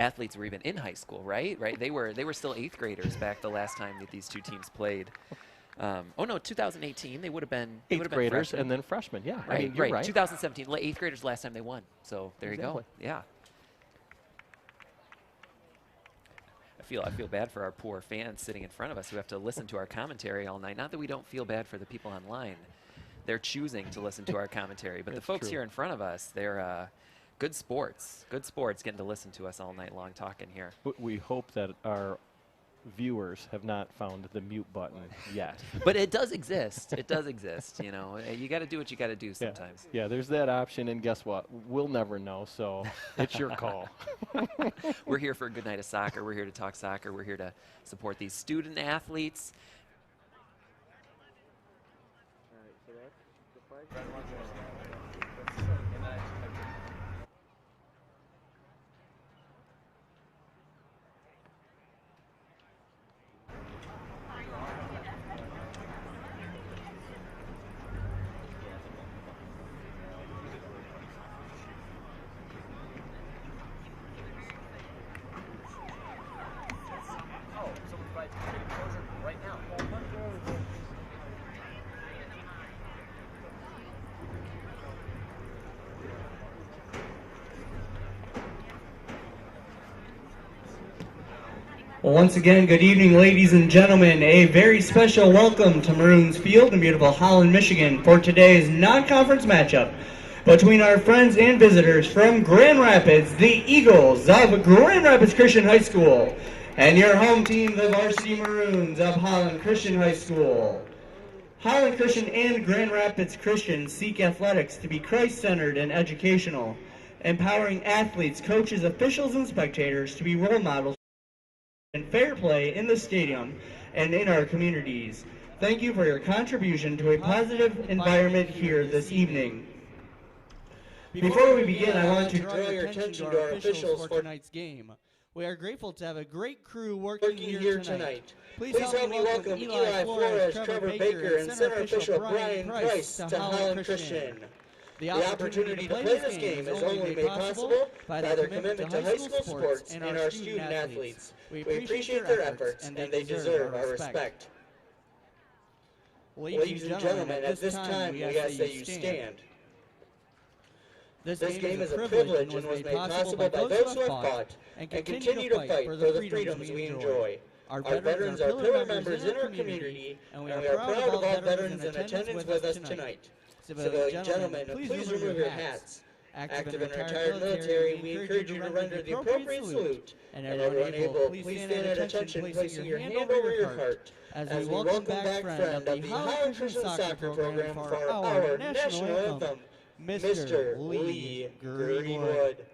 athletes were even in high school, right? Right? They were still 8th graders back the last time that these two teams played. Oh no, 2018 they would have been 8th graders and then freshmen. Yeah, Right, I mean, you're right. 2017, 8th graders last time they won. So there you go. Yeah. I feel bad for our poor fans sitting in front of us who have to listen to our commentary all night. Not that we don't feel bad for the people online. They're choosing to listen to our commentary, but the folks here in front of us, they're good sports. Good sports getting to listen to us all night long talking here. We hope that our viewers have not found the mute button yet. But it does exist. It does exist, you know. You got to do what you got to do sometimes. Yeah, there's that option, and guess what? We'll never know, so it's your call. We're here for a good night of soccer. We're here to talk soccer. We're here to support these student athletes. All right, so that's the flag. Well, once again, good evening, ladies and gentlemen. A very special welcome to Maroons Field in beautiful Holland, Michigan for today's non-conference matchup between our friends and visitors from Grand Rapids, the Eagles of Grand Rapids Christian High School, and your home team, the Varsity Maroons of Holland Christian High School. Holland Christian and Grand Rapids Christian seek athletics to be Christ-centered and educational, empowering athletes, coaches, officials, and spectators to be role models and fair play in the stadium and in our communities. Thank you for your contribution to a positive environment here this evening. Before we begin, I want to draw your attention to our officials for tonight's game. We are grateful to have a great crew working here tonight. Please help me welcome Eli Flores, Trevor Baker, and center official Brian Price to Holland Christian. The opportunity to play this game is only made possible by their commitment to high school sports and our student athletes. We appreciate their efforts, and they deserve our respect. Ladies and gentlemen, at this time, we ask that you stand. This game is a privilege and was made possible by those who have fought and continue to fight for the freedoms we enjoy. Our veterans are pillar members in our community, and we are proud of all veterans in attendance with us tonight. Civilian gentlemen, please remove your hats. Active and retired military, we encourage you to render the appropriate salute. And everyone able, please stand at attention, placing your hand over your heart as we welcome back friend of the Holland Christian Soccer Program for our national anthem, Mr. Lee Greenwood.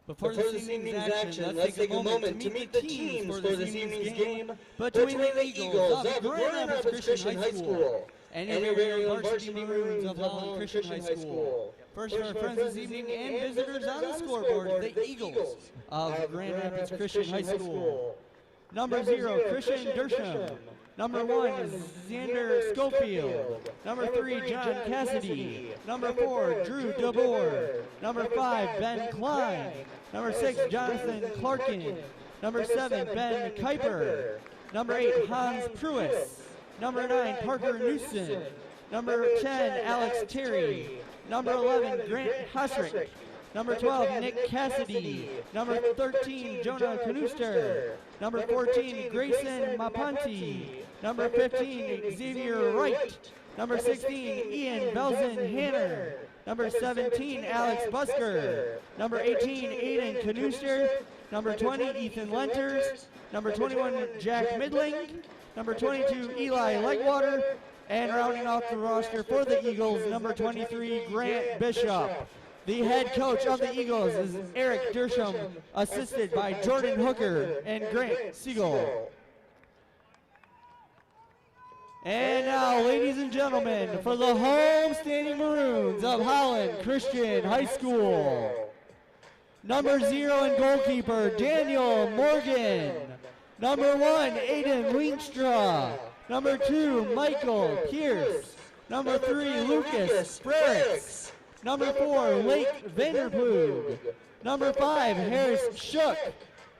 Before this evening's action, let's take a moment to meet the teams for this evening's game between the Eagles of Grand Rapids Christian High School and your very own Varsity Maroons of Holland Christian High School. First of our friends this evening and visitors on the scoreboard, the Eagles of Grand Rapids Christian High School. Number 0, Christian Dersham. Number 1, Xander Schofield. Number 3, John Cassidy. Number 4, Drew DeBoer. Number 5, Ben Klein. Number 6, Jonathan Clarkin. Number 7, Ben Kuiper. Number 8, Hans Pruis. Number 9, Parker Newson. Number 10, Alex Terry. Number 11, Grant Hasrick. Number 12, Nick Cassidy. Number 13, Jonah Kanuster. Number 14, Grayson Mapanti. Number 15, Xavier Wright. Number 16, Ian Belzen-Hanner. Number 17, Alex Busker. Number 18, Aiden Kanuster. Number 20, Ethan Lenters. Number 21, Jack Midling. Number 22, Eli Lightwater. And rounding off the roster for the Eagles, number 23, Grant Bishop. The head coach of the Eagles is Eric Dersham, assisted by Jordan Hooker and Grant Siegel. And now, ladies and gentlemen, for the homestanding Maroons of Holland Christian High School. Number 0 and goalkeeper, Daniel Morgan. Number 1, Aiden Leenstra. Number 2, Michael Pierce. Number 3, Lucas Frericks. Number 4, Lake Vanderplug. Number 5, Harris Shook.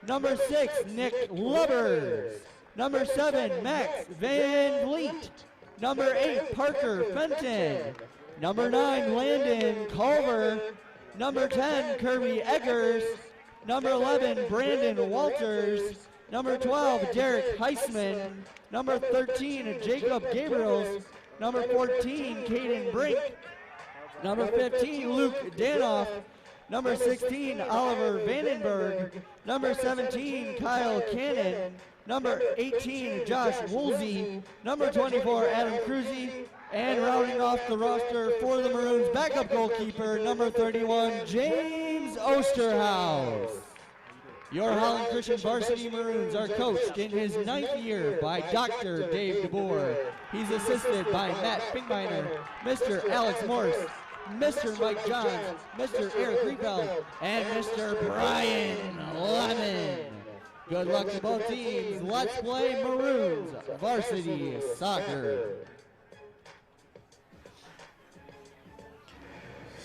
Number 6, Nick Lubbers. Number 7, Max Van Vliet. Number 8, Parker Fenton. Number 9, Landon Culver. Number 10, Kirby Eggers. Number 11, Brandon Walters. Number 12, Derek Heisman. Number 13, Jacob Gabriels. Number 14, Caden Brink. Number 15, Luke Danoff. Number 16, Oliver Vandenberg. Number 17, Kyle Cannon. Number 18, Josh Woolsey. Number 24, Adam Cruzy. And rounding off the roster for the Maroons, backup goalkeeper, number 31, James Osterhaus. Your Holland Christian Varsity Maroons are coached in his 9th year by Dr. Dave DeBoer. He's assisted by Matt Finkbeiner, Mr. Alex Morse, Mr. Mike Johns, Mr. Eric Riefeld, and Mr. Brian Lemon. Good luck to both teams. Let's play Maroons Varsity Soccer.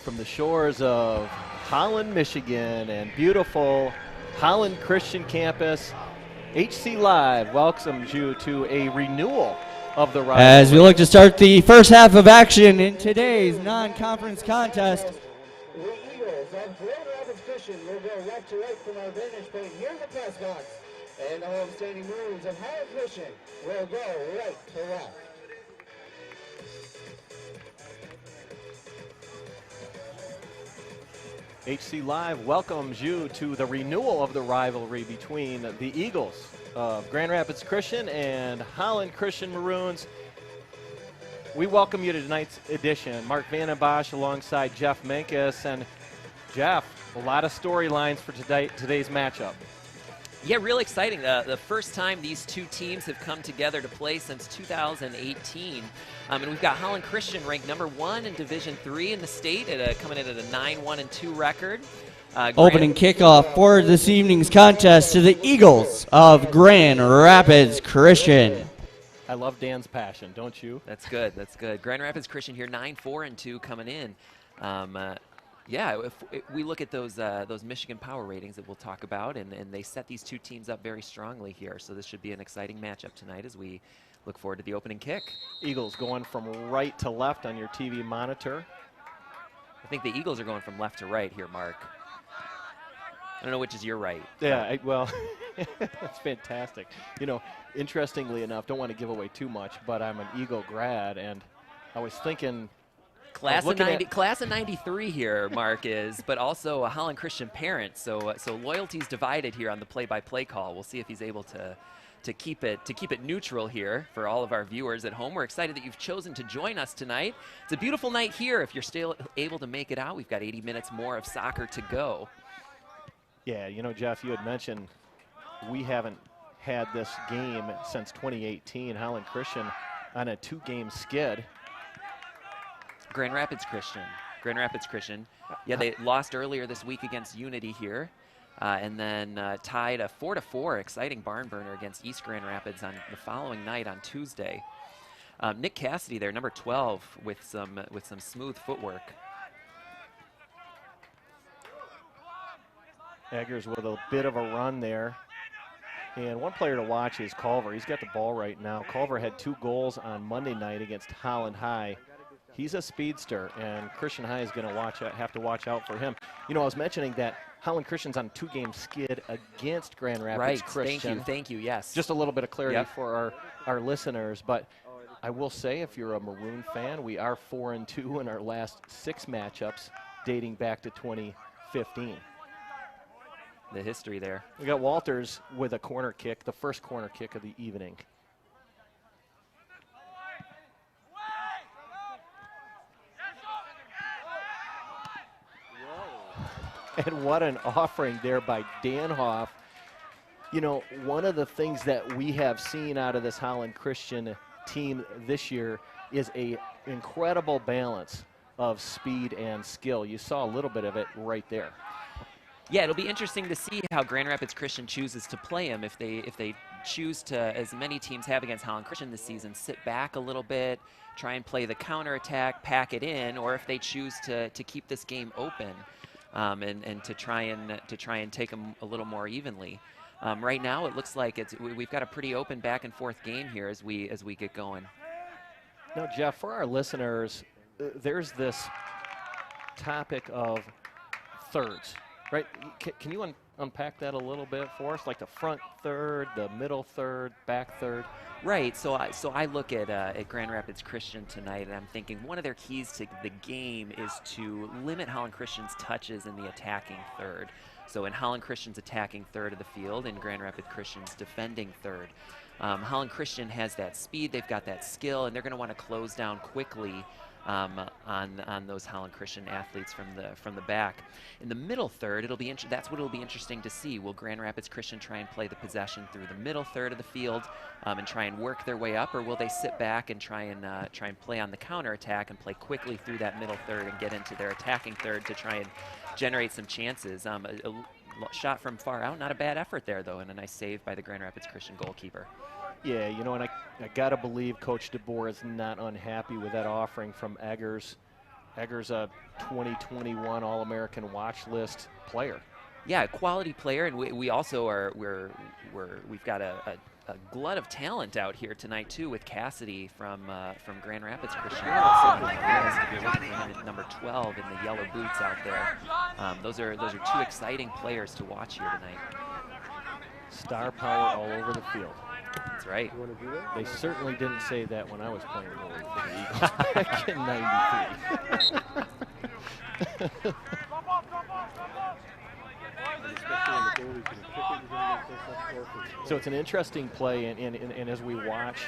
From the shores of Holland, Michigan, and beautiful Holland Christian Campus, HCLive welcomes you to a renewal of the rivalry. As we look to start the first half of action in today's non-conference contest. The Eagles of Grand Rapids Christian will go left to right from our vantage point here in the press box. And the homestanding Maroons of Holland Christian will go right to left. HCLive welcomes you to the renewal of the rivalry between the Eagles of Grand Rapids Christian and Holland Christian Maroons. We welcome you to tonight's edition. Mark Vandenbosch alongside Jeff Menkes. And Jeff, a lot of storylines for today's matchup. Yeah, real exciting. The first time these two teams have come together to play since 2018. And we've got Holland Christian ranked number 1 in Division III in the state, coming in at a 9-1-2 record. Opening kickoff for this evening's contest to the Eagles of Grand Rapids Christian. I love Dan's passion, don't you? That's good. That's good. Grand Rapids Christian here, 9-4-2 coming in. Yeah, if we look at those Michigan power ratings that we'll talk about, and they set these two teams up very strongly here. So this should be an exciting matchup tonight as we look forward to the opening kick. Eagles going from right to left on your TV monitor. I think the Eagles are going from left to right here, Mark. I don't know which is your right. Yeah, well, that's fantastic. You know, interestingly enough, don't want to give away too much, but I'm an Eagle grad, and I was thinking... Class of 93 here, Mark is, but also a Holland Christian parent. So loyalty's divided here on the play-by-play call. We'll see if he's able to keep it neutral here for all of our viewers at home. We're excited that you've chosen to join us tonight. It's a beautiful night here. If you're still able to make it out, we've got 80 minutes more of soccer to go. Yeah, you know, Jeff, you had mentioned we haven't had this game since 2018. Holland Christian on a 2-game skid. Grand Rapids Christian. Grand Rapids Christian. Yeah, they lost earlier this week against Unity here, and then tied a 4-4 exciting barn burner against East Grand Rapids on the following night on Tuesday. Nick Cassidy there, number 12, with some smooth footwork. Eggers with a bit of a run there. And one player to watch is Culver. He's got the ball right now. Culver had 2 goals on Monday night against Holland High. He's a speedster, and Christian High is going to have to watch out for him. You know, I was mentioning that Holland Christian's on a 2-game skid against Grand Rapids Christian. Thank you, yes. Just a little bit of clarity for our listeners, but I will say, if you're a Maroon fan, we are 4-2 in our last 6 matchups dating back to 2015. The history there. We got Walters with a corner kick, the first corner kick of the evening. And what an offering there by Danhoff. You know, one of the things that we have seen out of this Holland Christian team this year is a incredible balance of speed and skill. You saw a little bit of it right there. Yeah, it'll be interesting to see how Grand Rapids Christian chooses to play him. If they choose to, as many teams have against Holland Christian this season, sit back a little bit, try and play the counterattack, pack it in, or if they choose to keep this game open and to try and take them a little more evenly. Right now, it looks like we've got a pretty open back and forth game here as we get going. Now, Jeff, for our listeners, there's this topic of thirds. Right? Can you unpack that a little bit for us? Like the front third, the middle third, back third? Right. So I look at Grand Rapids Christian tonight, and I'm thinking one of their keys to the game is to limit Holland Christian's touches in the attacking third. So in Holland Christian's attacking third of the field, and Grand Rapids Christian's defending third. Holland Christian has that speed, they've got that skill, and they're going to want to close down quickly on those Holland Christian athletes from the back. In the middle third, that's what it'll be interesting to see. Will Grand Rapids Christian try and play the possession through the middle third of the field and try and work their way up, or will they sit back and try and play on the counterattack and play quickly through that middle third and get into their attacking third to try and generate some chances? A shot from far out, not a bad effort there though, and a nice save by the Grand Rapids Christian goalkeeper. Yeah, you know, and I got to believe Coach DeBoer is not unhappy with that offering from Eggers. Eggers, a 2021 All-American watch list player. Yeah, a quality player, and we also we've got a glut of talent out here tonight too, with Cassidy from Grand Rapids Christian. Number 12 in the yellow boots out there. Those are 2 exciting players to watch here tonight. Star power all over the field. That's right. They certainly didn't say that when I was playing goalie for the Eagles back in '93. So it's an interesting play, and as we watch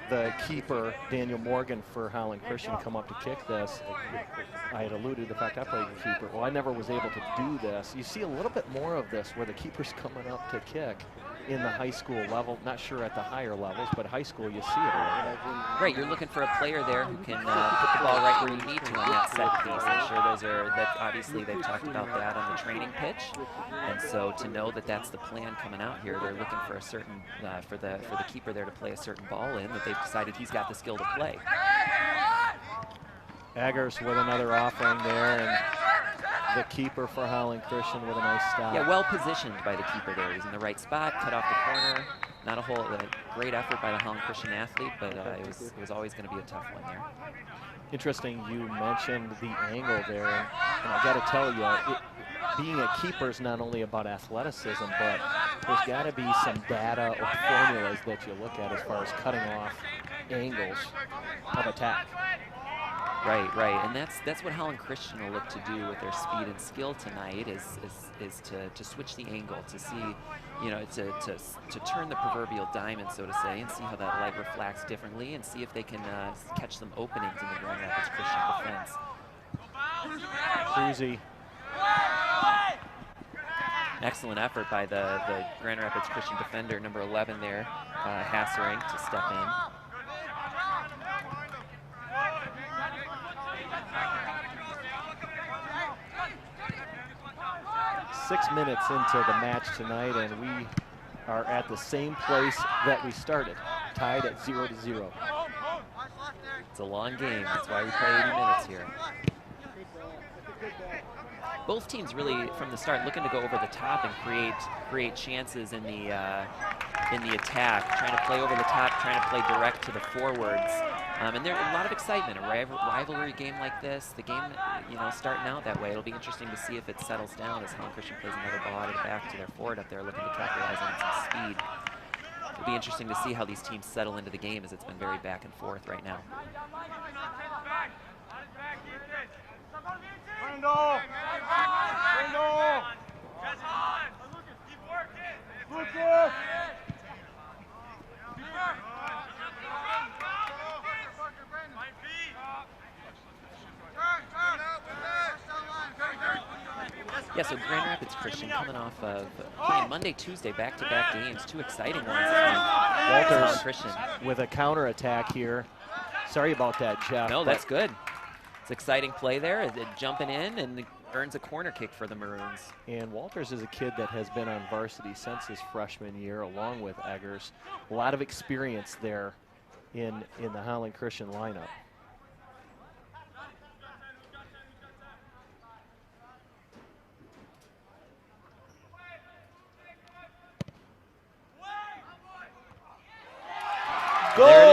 the keeper, Daniel Morgan, for Holland Christian come up to kick this, I had alluded to the fact I played keeper. Well, I never was able to do this. You see a little bit more of this where the keeper's coming up to kick in the high school level. Not sure at the higher levels, but high school you see it a little. Right, you're looking for a player there who can put the ball right where you need to on that set piece. I'm sure that obviously they've talked about that on the training pitch, and so to know that that's the plan coming out here, they're looking for a certain for the keeper there to play a certain ball in that they've decided he's got the skill to play. Eggers with another offering there, and the keeper for Holland Christian with a nice stop. Yeah, well positioned by the keeper there. He's in the right spot, cut off the corner. Not a great effort by the Holland Christian athlete, but it was always going to be a tough one there. Interesting you mentioned the angle there, and I got to tell you, being a keeper is not only about athleticism, but there's got to be some data or formulas that you look at as far as cutting off angles of attack. Right, and that's what Holland Christian will look to do with their speed and skill tonight is to switch the angle, to see, to turn the proverbial diamond, so to say, and see how that light reflects differently, and see if they can catch some openings in the Grand Rapids Christian defense. Cruzy. Excellent effort by the Grand Rapids Christian defender, number 11 there, Hassering, to step in. 6 minutes into the match tonight, and we are at the same place that we started, tied at 0-0. It's a long game. That's why we play 80 minutes here. Both teams really, from the start, looking to go over the top and create chances in the attack, trying to play over the top, trying to play direct to the forwards. And there's a lot of excitement. A rivalry game like this, the game, starting out that way. It'll be interesting to see if it settles down as Holland Christian plays another ball out of the back to their forward up there, looking to capitalize on some speed. It'll be interesting to see how these teams settle into the game, as it's been very back and forth right now. Yeah, so Grand Rapids Christian coming off of playing Monday, Tuesday, back-to-back games, 2 exciting ones. Walters Christian with a counterattack here. Sorry about that, Jeff. No, that's good. It's exciting play there. It jumping in and earns a corner kick for the Maroons. And Walters is a kid that has been on varsity since his freshman year, along with Eggers. A lot of experience there in the Holland Christian lineup. Goal! There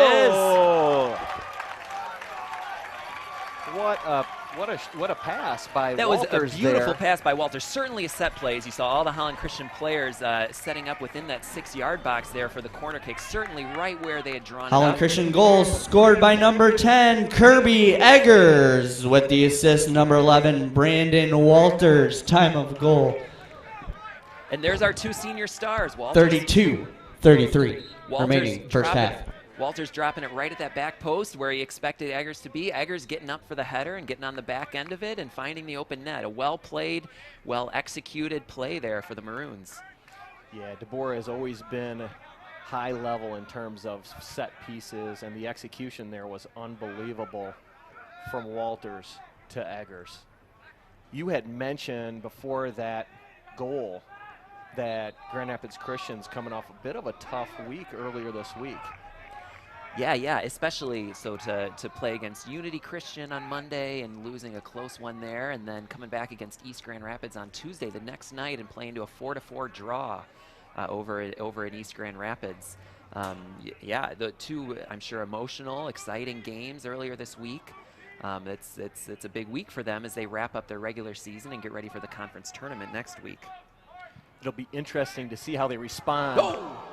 it is. What a pass by that Walters. That was a beautiful there. Pass by Walters. Certainly a set play. As you saw all the Holland Christian players setting up within that 6-yard box there for the corner kick. Certainly right where they had drawn. Holland Christian goal scored by number 10, Kirby Eggers, with the assist number 11, Brandon Walters. Time of goal. And there's our 2 senior stars. Walters. 32-33 remaining first half. Walters dropping it right at that back post where he expected Eggers to be. Eggers getting up for the header and getting on the back end of it and finding the open net. A well-played, well-executed play there for the Maroons. Yeah, DeBoer has always been high level in terms of set pieces, and the execution there was unbelievable from Walters to Eggers. You had mentioned before that goal that Grand Rapids Christian's coming off a bit of a tough week earlier this week. Yeah, especially so to play against Unity Christian on Monday and losing a close one there, and then coming back against East Grand Rapids on Tuesday the next night and playing to a 4-4 draw over at East Grand Rapids. Yeah, the 2, I'm sure, emotional, exciting games earlier this week. It's a big week for them as they wrap up their regular season and get ready for the conference tournament next week. It'll be interesting to see how they respond. Oh!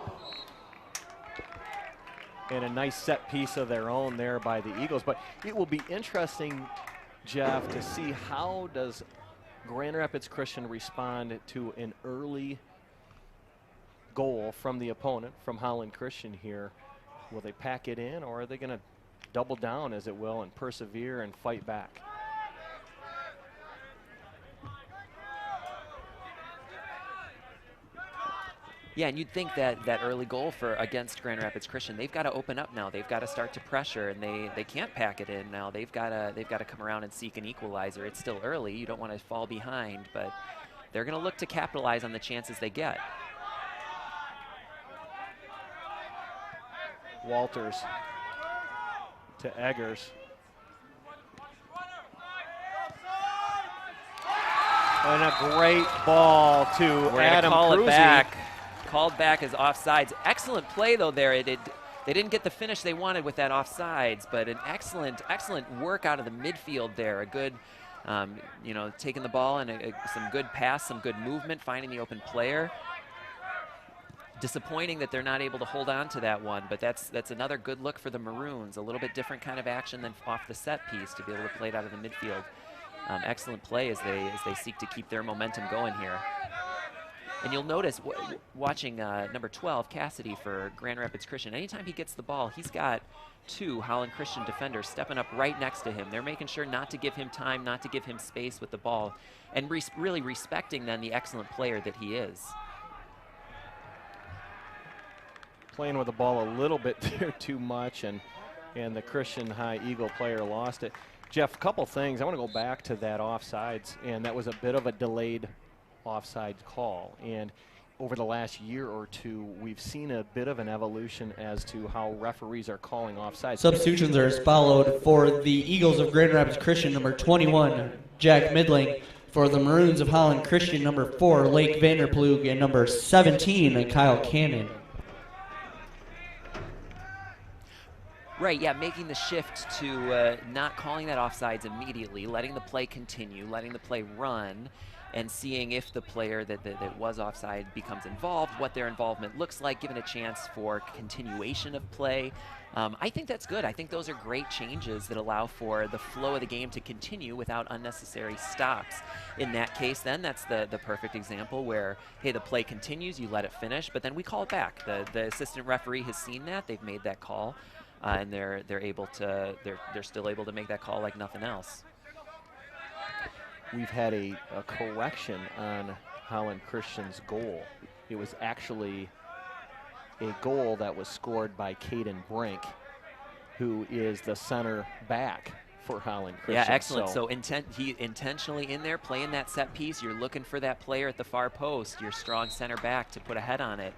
And a nice set piece of their own there by the Eagles. But it will be interesting, Jeff, to see how does Grand Rapids Christian respond to an early goal from the opponent, from Holland Christian here. Will they pack it in, or are they going to double down, as it will, and persevere and fight back? Yeah, and you'd think that early goal against Grand Rapids Christian, they've got to open up now. They've got to start to pressure, and they can't pack it in now. They've got to come around and seek an equalizer. It's still early. You don't want to fall behind, but they're going to look to capitalize on the chances they get. Walters to Eggers. And a great ball to Adam call Cruzy. It back. Called back as offsides. Excellent play though there. They didn't get the finish they wanted with that offsides, but an excellent work out of the midfield there. A good, taking the ball and some good pass, some good movement, finding the open player. Disappointing that they're not able to hold on to that one, but that's another good look for the Maroons. A little bit different kind of action than off the set piece to be able to play it out of the midfield. Excellent play as they seek to keep their momentum going here. And you'll notice watching number 12, Cassidy, for Grand Rapids Christian, anytime he gets the ball, he's got 2 Holland Christian defenders stepping up right next to him. They're making sure not to give him time, not to give him space with the ball, and really respecting then the excellent player that he is. Playing with the ball a little bit there too much, and the Christian High Eagle player lost it. Jeff, a couple things. I want to go back to that offsides, and that was a bit of a delayed offside call. And over the last year or two, we've seen a bit of an evolution as to how referees are calling offside. Substitutions are as followed. For the Eagles of Grand Rapids Christian, number 21, Jack Midling. For the Maroons of Holland Christian, number 4, Lake Vanderplug, and number 17, Kyle Cannon. Right, yeah, making the shift to not calling that offsides immediately, letting the play continue, letting the play run, and seeing if the player that was offside becomes involved, what their involvement looks like, given a chance for continuation of play. I think that's good. I think those are great changes that allow for the flow of the game to continue without unnecessary stops. In that case, then, that's the perfect example where, hey, the play continues, you let it finish, but then we call it back. The assistant referee has seen that, they've made that call, and they're still able to make that call like nothing else. We've had a correction on Holland Christian's goal. It was actually a goal that was scored by Caden Brink, who is the center back for Holland Christian. Yeah, excellent. So he intentionally in there playing that set piece. You're looking for that player at the far post, your strong center back, to put a head on it.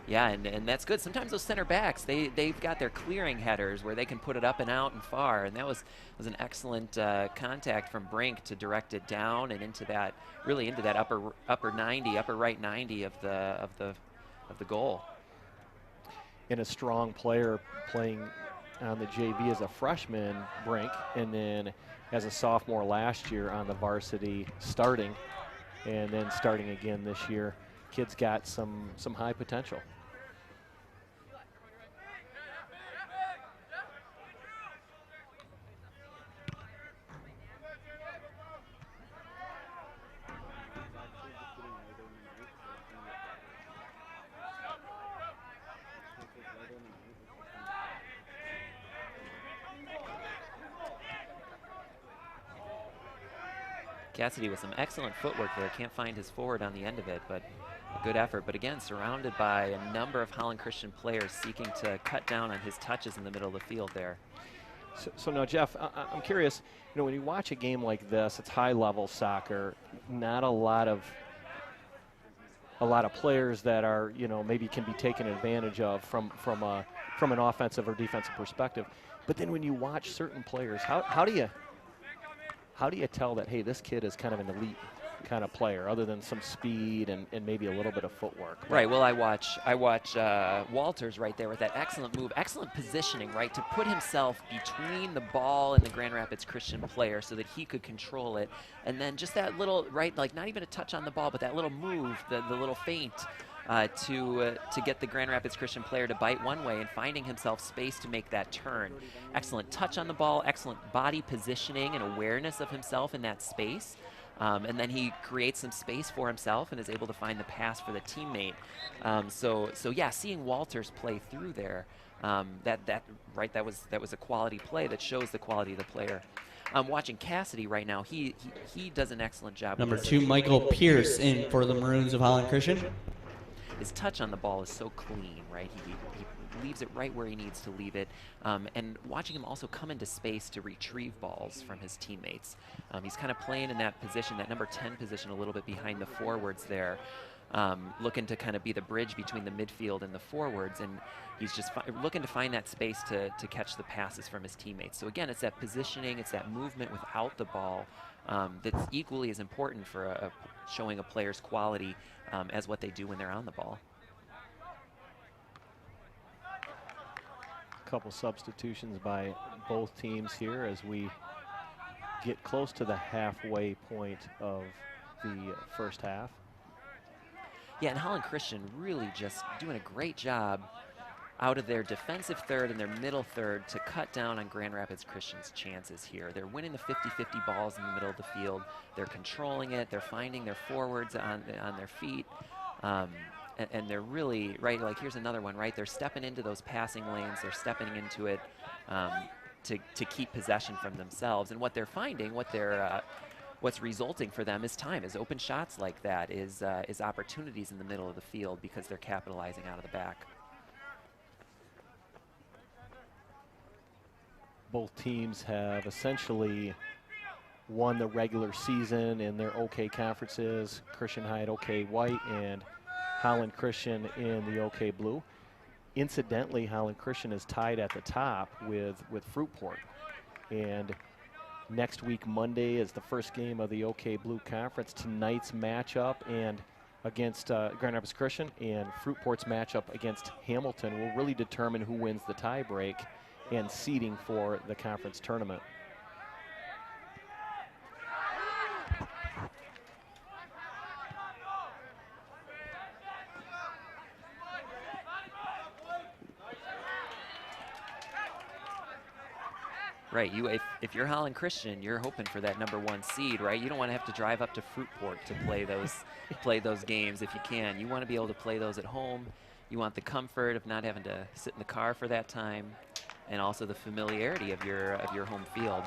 Yeah, and that's good. Sometimes those center backs, they've got their clearing headers where they can put it up and out and far, and that was an excellent contact from Brink to direct it down and into that upper 90, upper right 90 of the goal. And a strong player playing on the JV as a freshman, Brink, and then as a sophomore last year on the varsity starting, and then starting again this year. Kid's got some high potential. Cassidy with some excellent footwork there. Can't find his forward on the end of it, but a good effort. But again, surrounded by a number of Holland Christian players seeking to cut down on his touches in the middle of the field there. So now, Jeff, I'm curious, when you watch a game like this, it's high-level soccer, not a lot of players that are, maybe can be taken advantage of from an offensive or defensive perspective. But then when you watch certain players, how do you tell that, hey, this kid is kind of an elite kind of player, other than some speed and maybe a little bit of footwork? Right. Well, I watch Walters right there with that excellent move, excellent positioning, right, to put himself between the ball and the Grand Rapids Christian player so that he could control it, and then just that little, right, like not even a touch on the ball, but that little move, the little feint to get the Grand Rapids Christian player to bite one way and finding himself space to make that turn. Excellent touch on the ball, excellent body positioning and awareness of himself in that space. And then he creates some space for himself and is able to find the pass for the teammate. So yeah, seeing Walters play through there, that was a quality play that shows the quality of the player. Watching Cassidy right now, he does an excellent job. Number 2, Michael Pierce in for the Maroons of Holland Christian. His touch on the ball is so clean, right? He leaves it right where he needs to leave it. And watching him also come into space to retrieve balls from his teammates. He's kind of playing in that position, that number 10 position, a little bit behind the forwards there, looking to kind of be the bridge between the midfield and the forwards. And he's just looking to find that space to catch the passes from his teammates. So again, it's that positioning, it's that movement without the ball that's equally as important for showing a player's quality as what they do when they're on the ball. A couple substitutions by both teams here as we get close to the halfway point of the first half. Yeah, and Holland Christian really just doing a great job out of their defensive third and their middle third to cut down on Grand Rapids Christian's chances here. They're winning the 50-50 balls in the middle of the field. They're controlling it. They're finding their forwards on their feet. And they're really, right, like here's another one, right? They're stepping into those passing lanes. They're stepping into it to keep possession from themselves. And what they're finding, what's resulting for them is time, is open shots like that, is opportunities in the middle of the field because they're capitalizing out of the back. Both teams have essentially won the regular season in their OK conferences. Christian High at OK White and Holland Christian in the OK Blue. Incidentally, Holland Christian is tied at the top with Fruitport. And next week, Monday, is the first game of the OK Blue Conference. Tonight's matchup and against Grand Rapids Christian and Fruitport's matchup against Hamilton will really determine who wins the tiebreak and seeding for the conference tournament. Right, if you're Holland Christian, you're hoping for that #1 seed, right? You don't want to have to drive up to Fruitport to play those games if you can. You want to be able to play those at home. You want the comfort of not having to sit in the car for that time, and also the familiarity of your home field.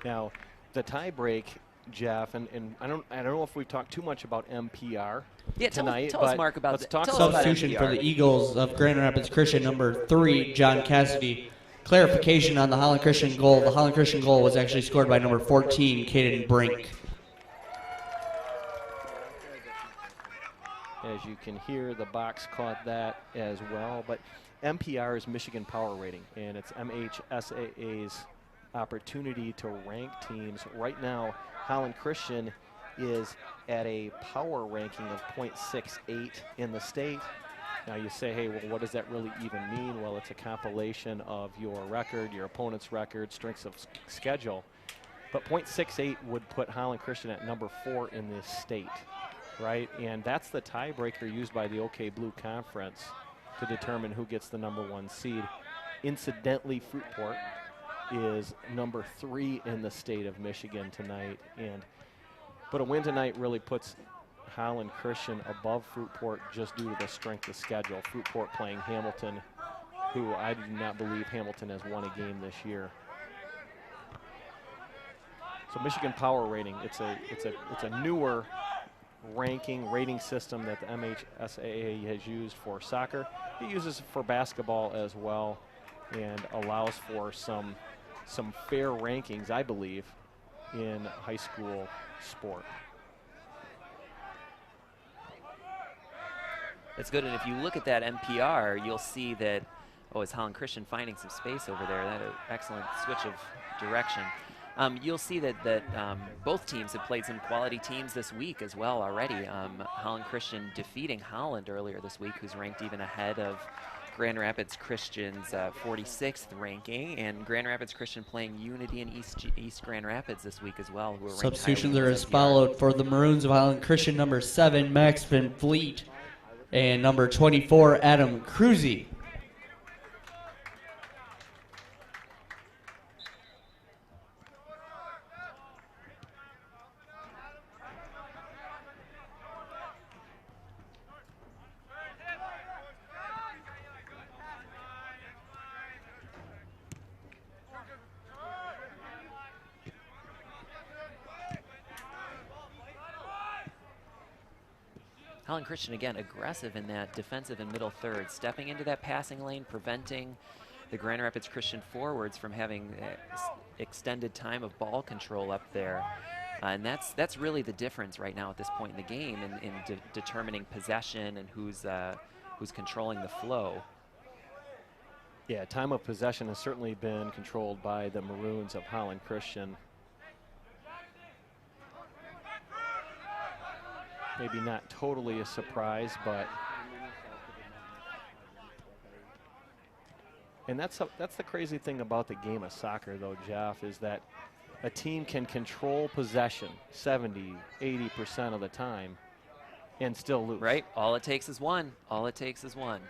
Now, the tie break, Jeff, and I don't know if we've talked too much about MPR tonight. Tell us, Mark, about let's talk about substitution for the Eagles of Grand Rapids Christian, #3, John Cassidy. Clarification on the Holland Christian goal. The Holland Christian goal was actually scored by #14, Caden Brink. As you can hear, the box caught that as well. But MPR is Michigan Power Rating, and it's MHSAA's opportunity to rank teams. Right now, Holland Christian is at a power ranking of .68 in the state. Now you say, hey, well, what does that really even mean? Well, it's a compilation of your record, your opponent's record, strengths of schedule. But .68 would put Holland Christian at #4 in this state, right? And that's the tiebreaker used by the OK Blue Conference to determine who gets the #1 seed. Incidentally, Fruitport is #3 in the state of Michigan tonight. But a win tonight really puts Holland Christian above Fruitport just due to the strength of schedule. Fruitport playing Hamilton, who I do not believe Hamilton has won a game this year. So Michigan Power Rating, it's a newer rating system that the MHSAA has used for soccer. It uses it for basketball as well, and allows for some fair rankings, I believe, in high school sport. That's good, and if you look at that MPR, you'll see that, is Holland Christian finding some space over there? That excellent switch of direction. You'll see that both teams have played some quality teams this week as well already. Holland Christian defeating Holland earlier this week, who's ranked even ahead of Grand Rapids Christian's 46th ranking, and Grand Rapids Christian playing Unity and East Grand Rapids this week as well, who are ranked Substitutions highly are in as MPR. followed for the Maroons of Holland Christian, #7, Max Van Fleet, and #24, Adam Cruzy. Holland Christian, again, aggressive in that defensive and middle third, stepping into that passing lane, preventing the Grand Rapids Christian forwards from having extended time of ball control up there. And that's really the difference right now at this point in the game in determining possession and who's controlling the flow. Yeah, time of possession has certainly been controlled by the Maroons of Holland Christian. Maybe not totally a surprise, but and that's the crazy thing about the game of soccer, though, Jeff, is that a team can control possession 70, 80% of the time and still lose. Right? All it takes is one. All it takes is one.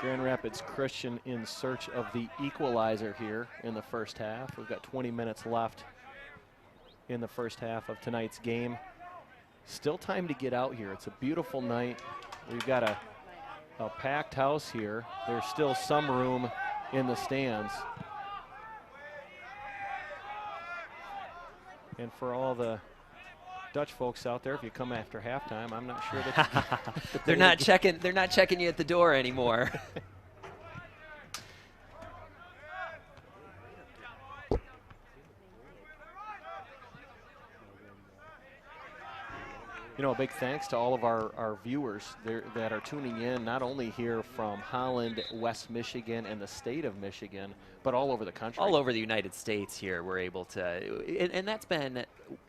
Grand Rapids Christian in search of the equalizer here in the first half. We've got 20 minutes left in the first half of tonight's game. Still time to get out here. It's a beautiful night. We've got a packed house here. There's still some room in the stands. And for all the Dutch folks out there, if you come after halftime, I'm not sure that they're not checking you at the door anymore. You know, a big thanks to all of our viewers that are tuning in, not only here from Holland, West Michigan, and the state of Michigan, but all over the country. All over the United States here, we're able to, and that's been,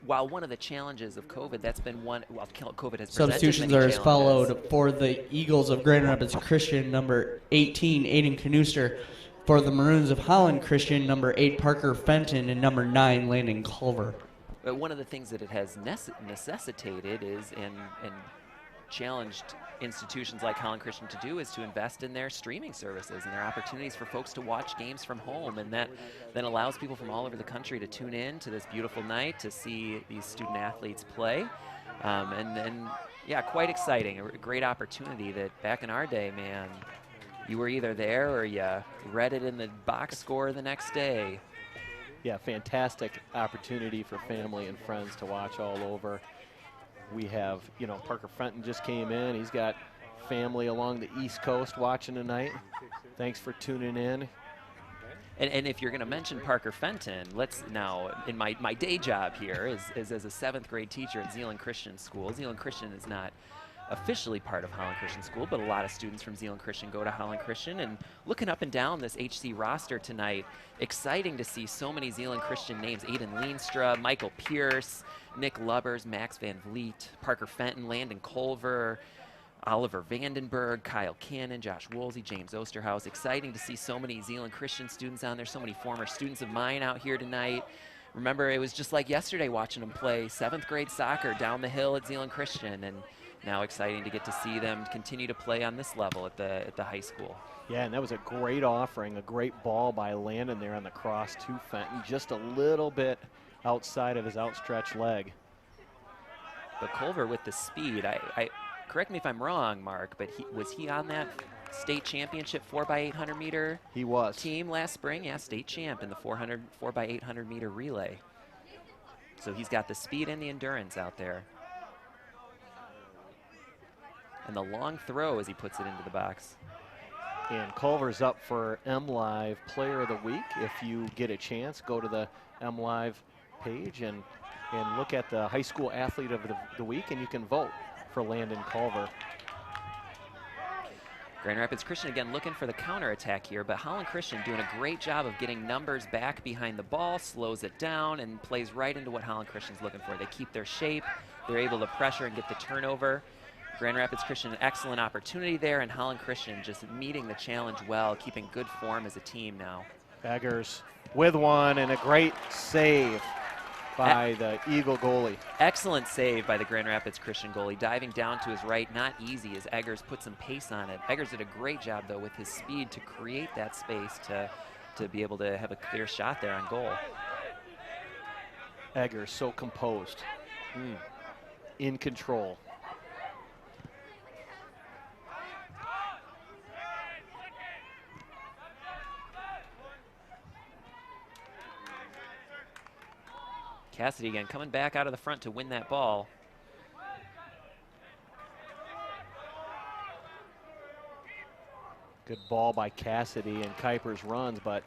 while one of the challenges of COVID, that's been one, well, COVID has presented Substitutions many are as challenges. followed. For the Eagles of Grand Rapids Christian, number 18, Aiden Canuster. For the Maroons of Holland Christian, number 8, Parker Fenton, and number 9, Landon Culver. But one of the things that it has necessitated is, and challenged institutions like Holland Christian to do, is to invest in their streaming services and their opportunities for folks to watch games from home, and that then allows people from all over the country to tune in to this beautiful night to see these student athletes play. And yeah, quite exciting, a great opportunity that back in our day, man, you were either there or you read it in the box score the next day. Yeah, fantastic opportunity for family and friends to watch all over. We have, you know, Parker Fenton just came in. He's got family along the East Coast watching tonight. Thanks for tuning in. And if you're going to mention Parker Fenton, let's now, in my day job here is as a 7th grade teacher at Zeeland Christian School. Zeeland Christian is not officially part of Holland Christian School, but a lot of students from Zeeland Christian go to Holland Christian. And looking up and down this HC roster tonight, exciting to see so many Zeeland Christian names. Aiden Leenstra, Michael Pierce, Nick Lubbers, Max Van Vliet, Parker Fenton, Landon Culver, Oliver Vandenberg, Kyle Cannon, Josh Woolsey, James Osterhaus. Exciting to see so many Zeeland Christian students on there, so many former students of mine out here tonight. Remember, it was just like yesterday watching them play 7th grade soccer down the hill at Zeeland Christian, and now exciting to get to see them continue to play on this level at the high school. Yeah, and that was a great offering, a great ball by Landon there on the cross to Fenton, just a little bit outside of his outstretched leg. But Culver with the speed, I correct me if I'm wrong, Mark, but was he on that state championship 4x800 meter He was. team last spring? Yeah, state champ in the 4x800 meter relay. So he's got the speed and the endurance out there. And the long throw as he puts it into the box. And Culver's up for HCLive Player of the Week. If you get a chance, go to the HCLive page and look at the High School Athlete of the Week, and you can vote for Landon Culver. Grand Rapids Christian again looking for the counterattack here, but Holland Christian doing a great job of getting numbers back behind the ball, slows it down, and plays right into what Holland Christian's looking for. They keep their shape, they're able to pressure and get the turnover. Grand Rapids Christian, an excellent opportunity there, and Holland Christian just meeting the challenge well, keeping good form as a team now. Eggers with one, and a great save by the Eagle goalie. Excellent save by the Grand Rapids Christian goalie, diving down to his right, not easy as Eggers put some pace on it. Eggers did a great job, though, with his speed to create that space to be able to have a clear shot there on goal. Eggers so composed, in control. Cassidy again coming back out of the front to win that ball. Good ball by Cassidy, and Kuipers runs, but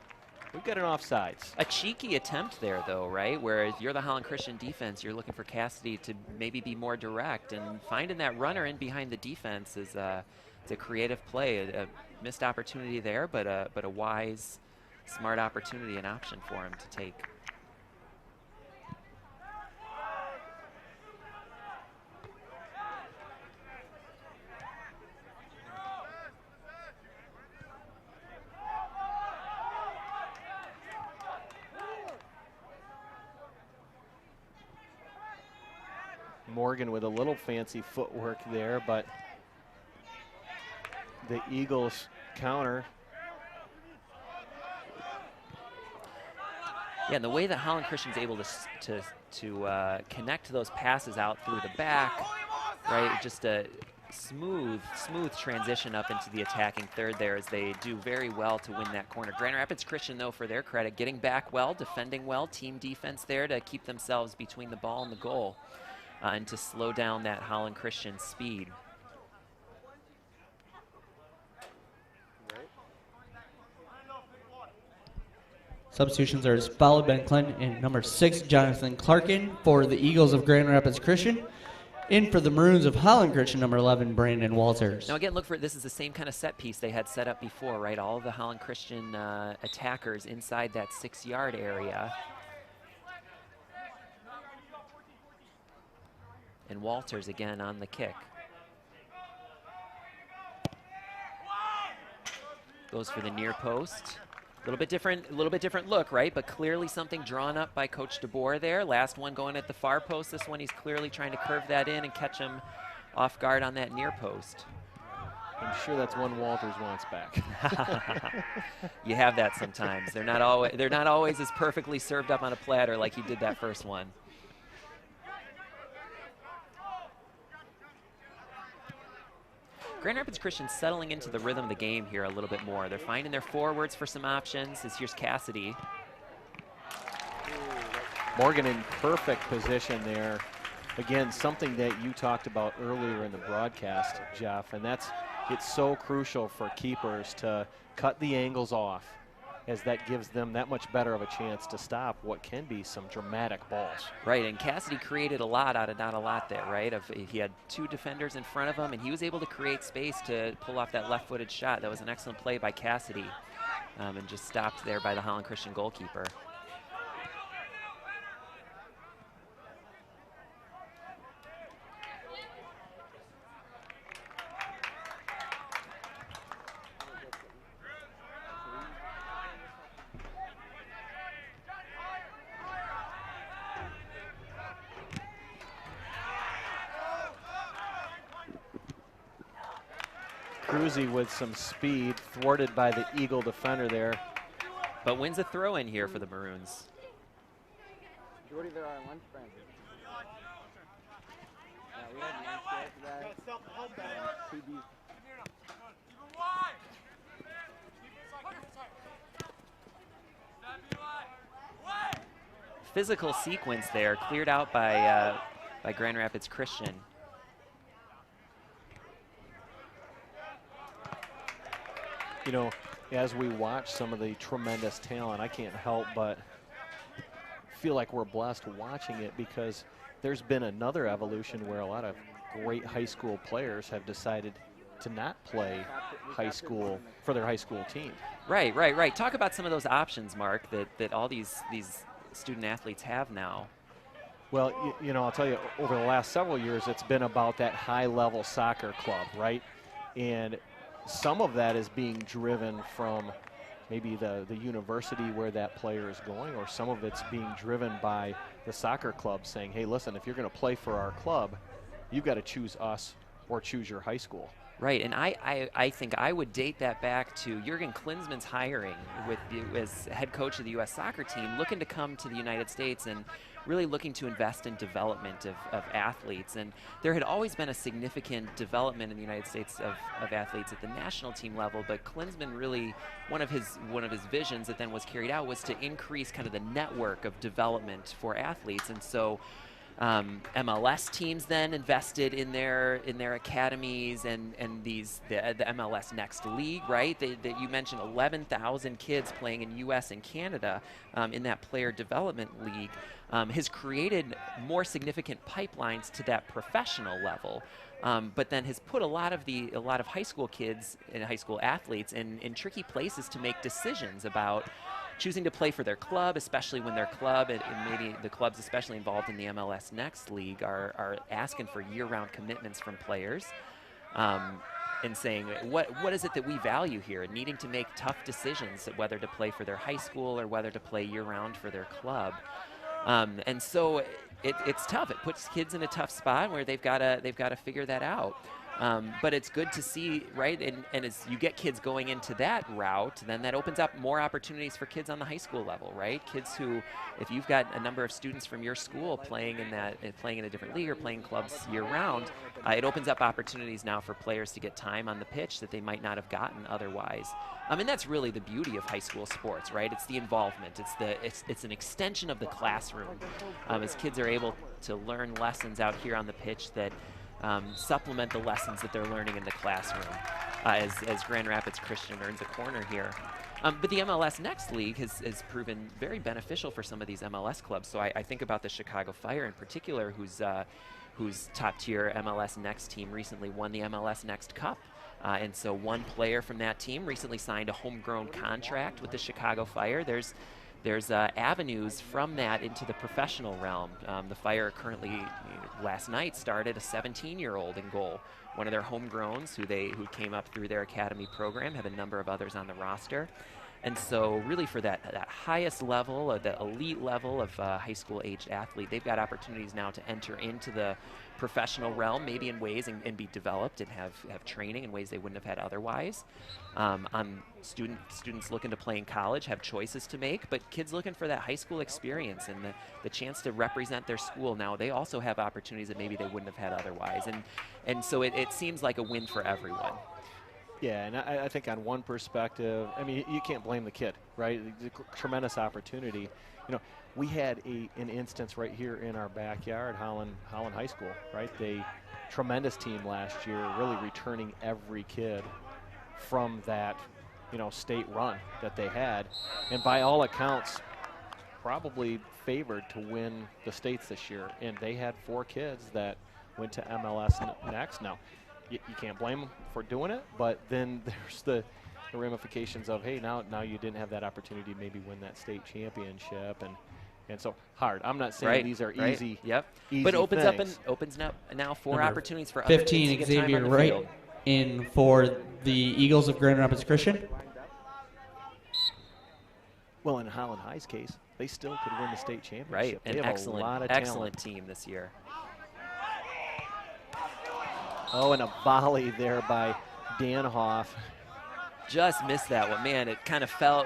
we've got an offsides. A cheeky attempt there, though, right? Where you're the Holland Christian defense, you're looking for Cassidy to maybe be more direct, and finding that runner in behind the defense is it's a creative play. A missed opportunity there, but a wise, smart opportunity, an option for him to take. Morgan with a little fancy footwork there, but the Eagles counter. Yeah, and the way that Holland Christian's able to connect those passes out through the back, right? Just a smooth transition up into the attacking third there, as they do very well to win that corner. Grand Rapids Christian, though, for their credit, getting back well, defending well, team defense there to keep themselves between the ball and the goal. And to slow down that Holland Christian speed. Substitutions are as followed: Ben Clinton and number 6, Jonathan Clarkin, for the Eagles of Grand Rapids Christian. In for the Maroons of Holland Christian, number 11, Brandon Walters. Now again, look for this is the same kind of set piece they had set up before, right? All of the Holland Christian attackers inside that 6-yard area. And Walters again on the kick. Goes for the near post. A little bit different look, right? But clearly something drawn up by Coach DeBoer there. Last one going at the far post. This one he's clearly trying to curve that in and catch him off guard on that near post. I'm sure that's one Walters wants back. You have that sometimes. They're not always as perfectly served up on a platter like he did that first one. Grand Rapids Christian settling into the rhythm of the game here a little bit more. They're finding their forwards for some options. Here's Cassidy. Morgan in perfect position there. Again, something that you talked about earlier in the broadcast, Jeff, and it's so crucial for keepers to cut the angles off, as that gives them that much better of a chance to stop what can be some dramatic balls. Right, and Cassidy created a lot out of not a lot there, right? He had 2 defenders in front of him, and he was able to create space to pull off that left-footed shot. That was an excellent play by Cassidy, and just stopped there by the Holland Christian goalkeeper. Cruzy with some speed, thwarted by the Eagle defender there. But wins a throw in here for the Maroons. Jordy, they're on lunch break. We had lunch yesterday. Physical sequence there, cleared out by Grand Rapids Christian. You know, as we watch some of the tremendous talent, I can't help but feel like we're blessed watching it, because there's been another evolution where a lot of great high school players have decided to not play high school for their high school team. Right. Talk about some of those options, Mark, that all these student athletes have now. Well, you know, I'll tell you, over the last several years, it's been about that high-level soccer club, right? And some of that is being driven from maybe the university where that player is going, or some of it's being driven by the soccer club saying, hey, listen, if you're going to play for our club, you've got to choose us or choose your high school. Right, and I think I would date that back to Jurgen Klinsmann's hiring as head coach of the U.S. soccer team, looking to come to the United States and really looking to invest in development of athletes. And there had always been a significant development in the United States of athletes at the national team level, but Klinsmann really, one of his visions that then was carried out was to increase kind of the network of development for athletes. And so MLS teams then invested in their academies and the MLS Next League, right? You mentioned 11,000 kids playing in U.S. and Canada in that player development league has created more significant pipelines to that professional level. But then has put a lot of high school kids and high school athletes in tricky places to make decisions about choosing to play for their club, especially when their club, and maybe the clubs especially involved in the MLS Next League, are asking for year-round commitments from players, and saying, what is it that we value here, and needing to make tough decisions whether to play for their high school or whether to play year-round for their club. And so it's tough. It puts kids in a tough spot where they've got to figure that out. But it's good to see, right? And as you get kids going into that route, then that opens up more opportunities for kids on the high school level, right? Kids who, if you've got a number of students from your school playing in a different league or playing clubs year round, it opens up opportunities now for players to get time on the pitch that they might not have gotten otherwise. And that's really the beauty of high school sports, right? It's the involvement. It's an extension of the classroom. As kids are able to learn lessons out here on the pitch that supplement the lessons that they're learning in the classroom, as Grand Rapids Christian earns a corner here. But the MLS Next League has proven very beneficial for some of these MLS clubs. So I think about the Chicago Fire in particular, who's whose top-tier MLS Next team recently won the MLS Next Cup. And so one player from that team recently signed a homegrown contract with the Chicago Fire. There's avenues from that into the professional realm. The Fire currently, last night, started a 17-year-old in goal. One of their homegrowns who came up through their academy program, have a number of others on the roster. And so really for that highest level, the elite level of high school aged athlete, they've got opportunities now to enter into the professional realm, maybe in ways and be developed and have training in ways they wouldn't have had otherwise. Students looking to play in college have choices to make, but kids looking for that high school experience and the chance to represent their school now, they also have opportunities that maybe they wouldn't have had otherwise. And so it seems like a win for everyone. Yeah, and I think on one perspective, I mean, you can't blame the kid, right? Tremendous opportunity. You know, we had an instance right here in our backyard, Holland High School, right? They tremendous team last year, really returning every kid from that, state run that they had, and by all accounts, probably favored to win the states this year. And they had 4 kids that went to MLS Next. Now, you can't blame them for doing it, but then there's the ramifications of, hey, now you didn't have that opportunity to maybe win that state championship, and so hard. I'm not saying these are easy. Yep. Easy but opens things. up now 4 opportunities for 15 other kids to get time Xavier on the Wright field. in for the Eagles of Grand Rapids Christian. Well, in Holland High's case, they still could win the state championship. Right, They an have a lot of excellent talent. team this year. Oh, and a volley there by Danhoff. Just missed that one. Man, it kind of fell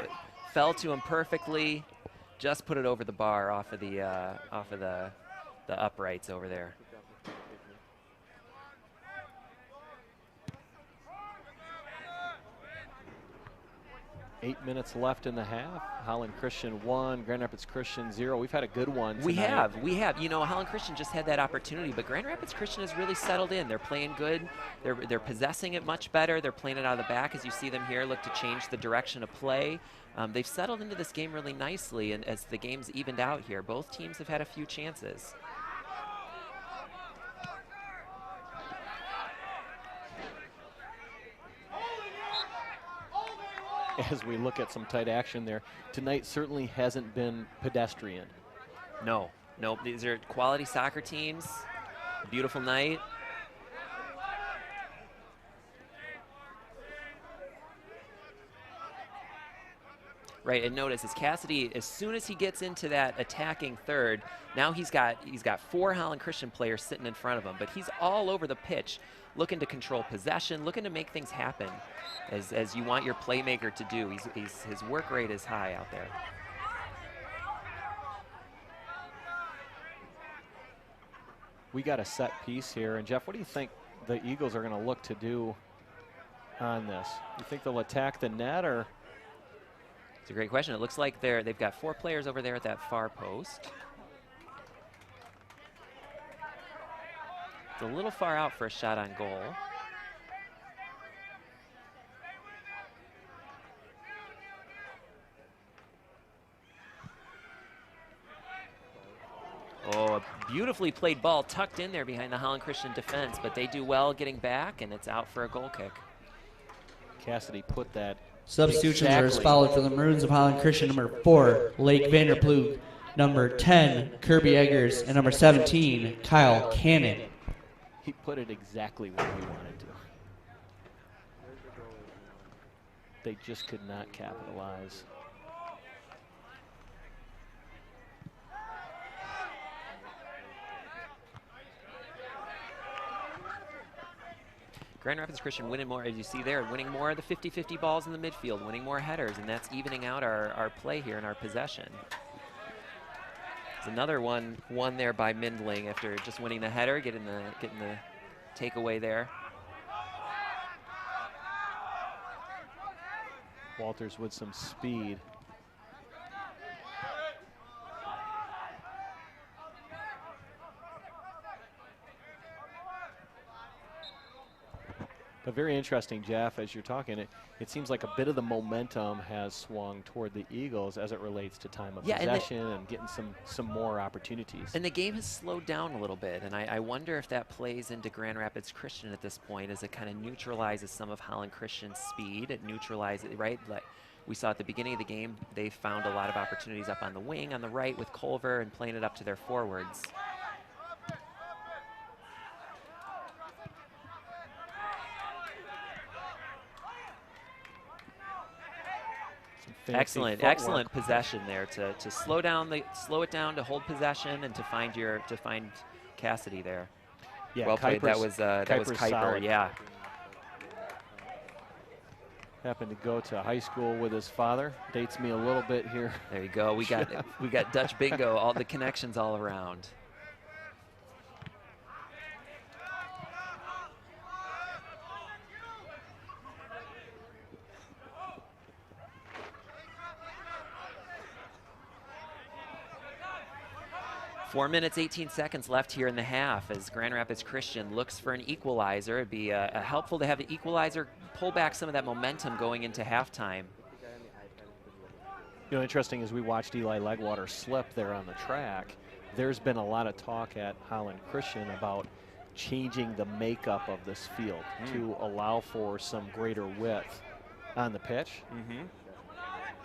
to him perfectly. Just put it over the bar off of the uprights over there. 8 minutes left in the half. Holland Christian 1, Grand Rapids Christian 0. We've had a good one tonight. We have. You know, Holland Christian just had that opportunity, but Grand Rapids Christian has really settled in. They're playing good. They're possessing it much better. They're playing it out of the back, as you see them here, look to change the direction of play. They've settled into this game really nicely, and as the game's evened out here, both teams have had a few chances. As we look at some tight action there, tonight certainly hasn't been pedestrian. No, these are quality soccer teams. Beautiful night. Right, and notice as Cassidy, as soon as he gets into that attacking third, now he's got 4 Holland Christian players sitting in front of him, but he's all over the pitch, looking to control possession, looking to make things happen, as you want your playmaker to do. His work rate is high out there. We got a set piece here, and Jeff, what do you think the Eagles are going to look to do on this? You think they'll attack the net, or? It's a great question. It looks like they've got 4 players over there at that far post. It's a little far out for a shot on goal. Oh, a beautifully played ball tucked in there behind the Holland Christian defense, but they do well getting back, and it's out for a goal kick. Cassidy put that. Substitutions are as followed for the Maroons of Holland Christian: number 4, Lake Vanderploeg; number 10, Kirby Eggers; and number 17, Kyle Cannon. He put it exactly where he wanted to. They just could not capitalize. Grand Rapids Christian winning more, as you see there, winning more of the 50-50 balls in the midfield, winning more headers, and that's evening out our play here in our possession. There's another one won there by Mindling after just winning the header, getting the takeaway there. Walters with some speed. But very interesting, Jeff, as you're talking, it seems like a bit of the momentum has swung toward the Eagles as it relates to time of possession and getting some more opportunities. And the game has slowed down a little bit, and I wonder if that plays into Grand Rapids Christian at this point, as it kind of neutralizes some of Holland Christian's speed. It neutralizes, right? Like we saw at the beginning of the game, they found a lot of opportunities up on the wing on the right with Culver and playing it up to their forwards. Excellent possession there to slow it down, to hold possession, and to find Cassidy there. Yeah, well played. That was Kuiper. Solid. Yeah. Happened to go to high school with his father. Dates me a little bit here. There you go. We got Dutch bingo. All the connections all around. Four minutes, 18 seconds left here in the half as Grand Rapids Christian looks for an equalizer. It'd be helpful to have the equalizer pull back some of that momentum going into halftime. You know, interesting as we watched Eli Legwater slip there on the track, there's been a lot of talk at Holland Christian about changing the makeup of this field to allow for some greater width on the pitch.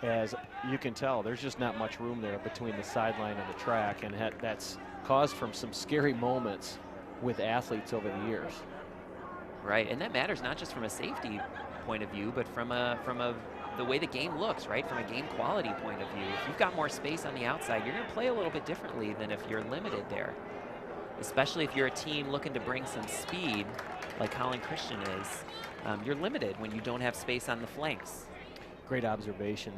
As you can tell, there's just not much room there between the sideline and the track, and that's caused from some scary moments with athletes over the years. Right, and that matters not just from a safety point of view, but from the way the game looks, right? From a game quality point of view. If you've got more space on the outside, you're going to play a little bit differently than if you're limited there. Especially if you're a team looking to bring some speed, like Holland Christian is. You're limited when you don't have space on the flanks. Great observation.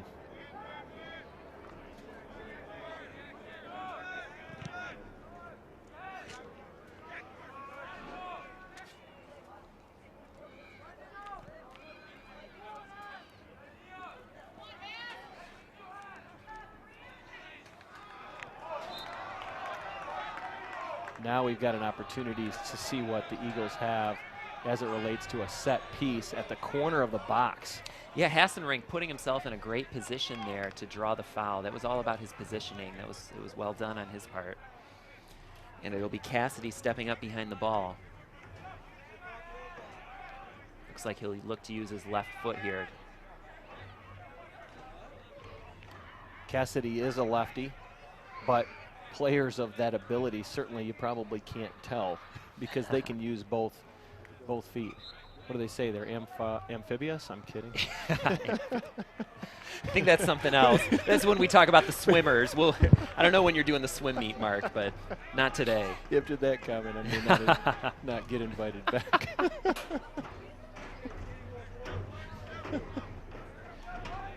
Now we've got an opportunity to see what the Eagles have as it relates to a set piece at the corner of the box. Yeah, Hassenrink putting himself in a great position there to draw the foul. That was all about his positioning. It was well done on his part. And it'll be Cassidy stepping up behind the ball. Looks like he'll look to use his left foot here. Cassidy is a lefty, but players of that ability, certainly you probably can't tell because they can use both feet. What do they say? They're amphibious? I'm kidding. I think that's something else. That's when we talk about the swimmers. I don't know when you're doing the swim meet, Mark, but not today. After that comment, I may not get invited back.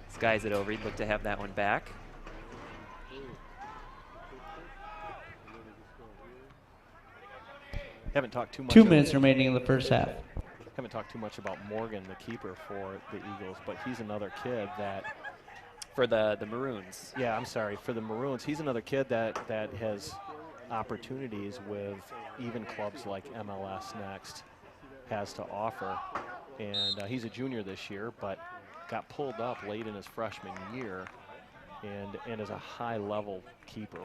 Skies it over. He'd look to have that one back. Haven't talked too much. 2 minutes remaining in the first half. Haven't talked too much about Morgan, the keeper for the Eagles, but he's another kid that... For the Maroons. Yeah, I'm sorry, for the Maroons. He's another kid that has opportunities with even clubs like MLS Next has to offer. And he's a junior this year, but got pulled up late in his freshman year and is a high-level keeper.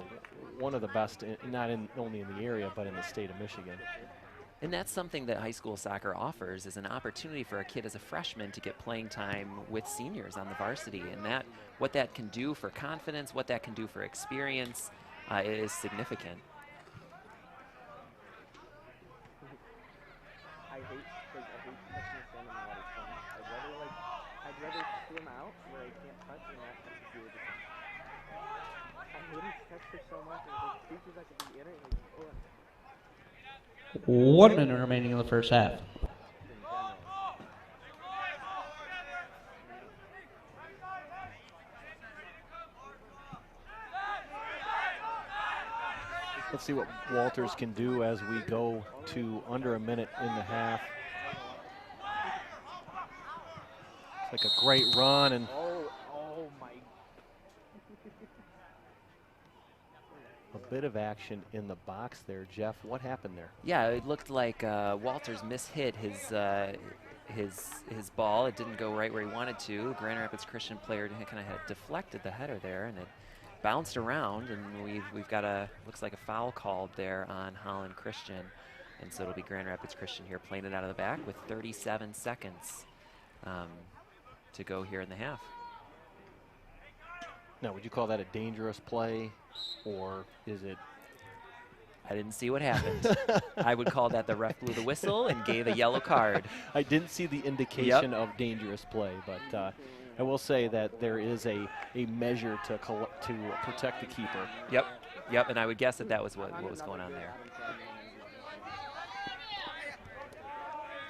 One of the best, not only in the area, but in the state of Michigan. And that's something that high school soccer offers, is an opportunity for a kid as a freshman to get playing time with seniors on the varsity. And what that can do for confidence, what that can do for experience is significant. I hate touching the sand in the water so much. I'd rather swim out where I can't touch and not have to do it. I hate this texture so much. There's creatures that could be in it. 1 minute remaining in the first half. Let's see what Walters can do as we go to under a minute in the half. It's like a great run and oh my. a bit of action in the box there. Jeff, what happened there? Yeah, it looked like Walters mishit his ball. It didn't go right where he wanted to. Grand Rapids Christian player kind of had deflected the header there, and it bounced around, and we've got looks like a foul called there on Holland Christian, and so it'll be Grand Rapids Christian here playing it out of the back with 37 seconds to go here in the half. Now, would you call that a dangerous play, or is it? I didn't see what happened. I would call that the ref blew the whistle and gave a yellow card. I didn't see the indication of dangerous play, but I will say that there is a measure to protect the keeper. Yep, and I would guess that was what was going on there.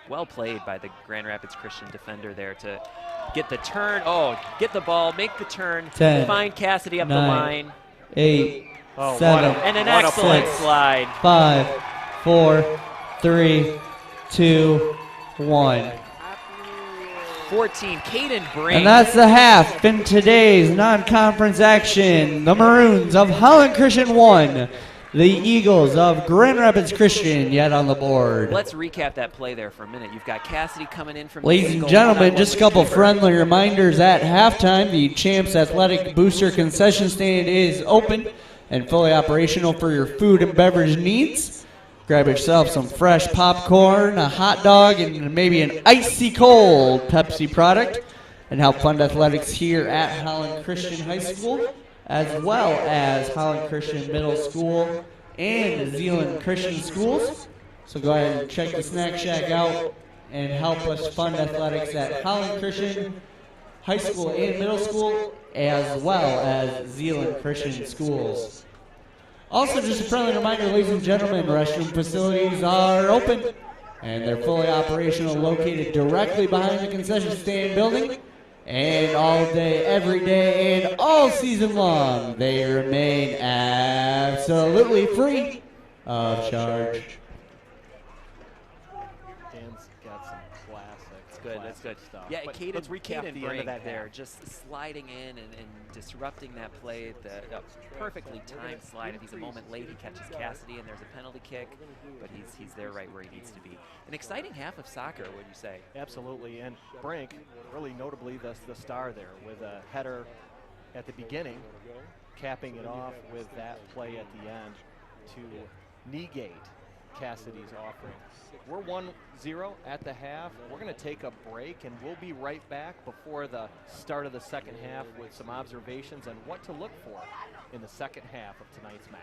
Well played by the Grand Rapids Christian defender there to get the turn. Oh, get the ball, make the turn, 10, find Cassidy up 9, the line. 8, Oh, 7, And an excellent 6, slide. 5, 4, 3, 2, 1. 14, Caden Brink. And that's the half in today's non-conference action. The Maroons of Holland Christian 1. The Eagles of Grand Rapids Christian yet on the board. Let's recap that play there for a minute. You've got Cassidy coming in from Ladies and gentlemen, just a couple friendly reminders at halftime. The Champs Athletic Booster concession stand is open and fully operational for your food and beverage needs. Grab yourself some fresh popcorn, a hot dog, and maybe an icy cold Pepsi product, and help fund athletics here at Holland Christian High School, as well as Holland Christian Middle School and Zeeland Christian Schools. So go ahead and check the Snack Shack out and help us fund athletics at Holland Christian High School and Middle School, as well as Zeeland Christian Schools. Also, just a friendly reminder, ladies and gentlemen, restroom facilities are open and they're fully operational, located directly behind the concession stand building. And all day, every day, and all season long, they remain absolutely free of charge. Dan's got some classic. That's good. Stuff. Yeah, But Caden, let's recap Caden the end Brink of that there, half. just sliding in and disrupting that play. The perfectly timed slide. If he's a moment late, he catches Cassidy, and there's a penalty kick, but he's there right where he needs to be. An exciting half of soccer, would you say? Absolutely, and Brink, really notably the star there with a header at the beginning, capping it off with that play at the end to negate Cassidy's offering. We're 1-0 at the half. We're going to take a break, and we'll be right back before the start of the second half with some observations on what to look for in the second half of tonight's match.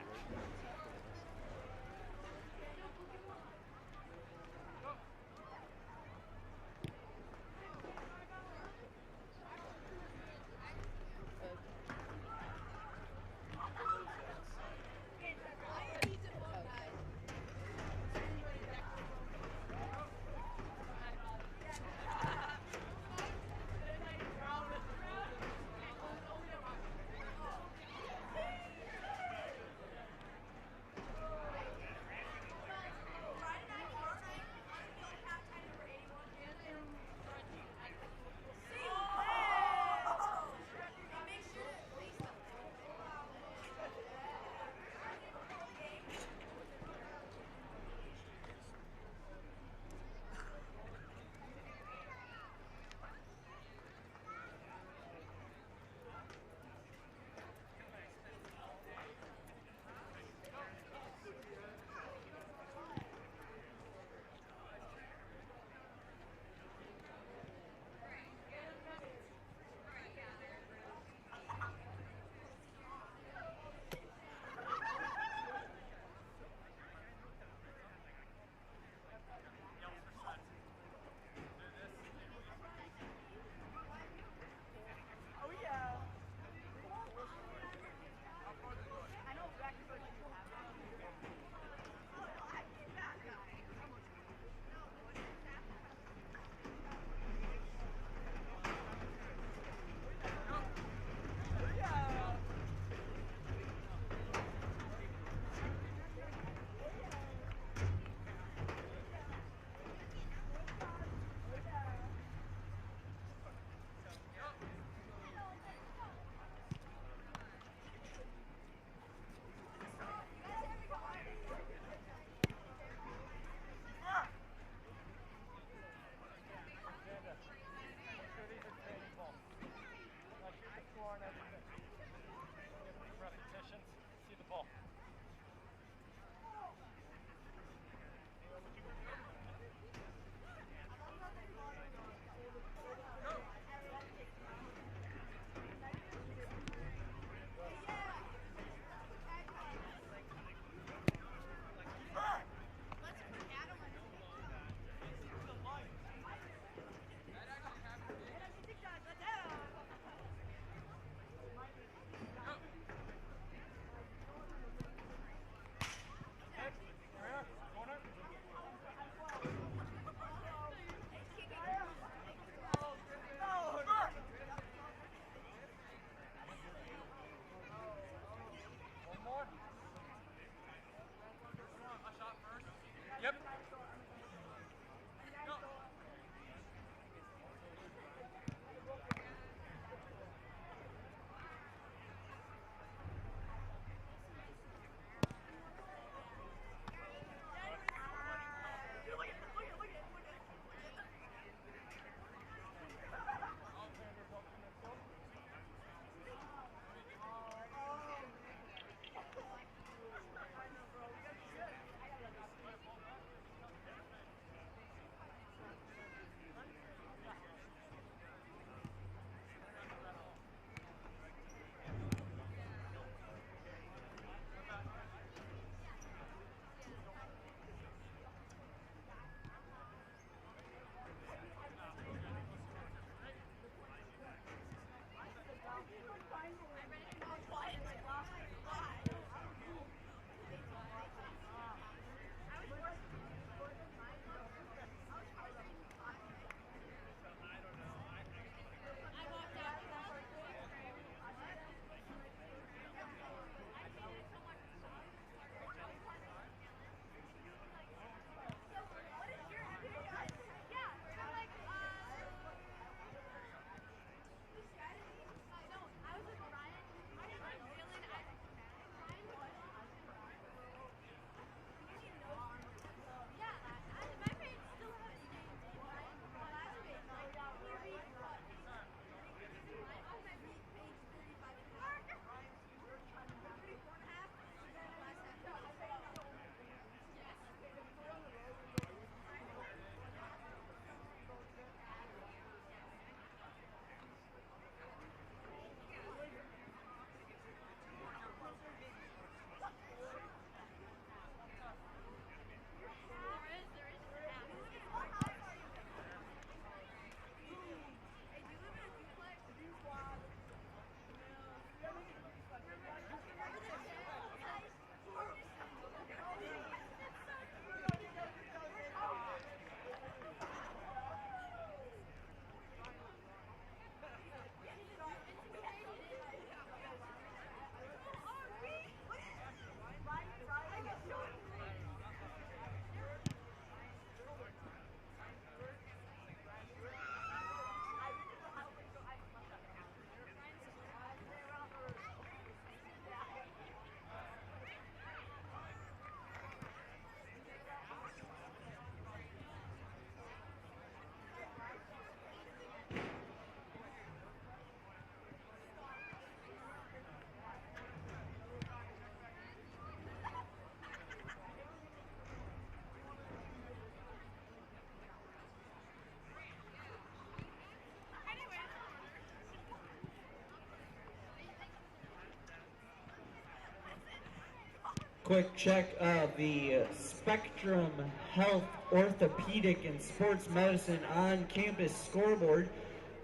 Quick check of the Spectrum Health Orthopedic and Sports Medicine on-campus scoreboard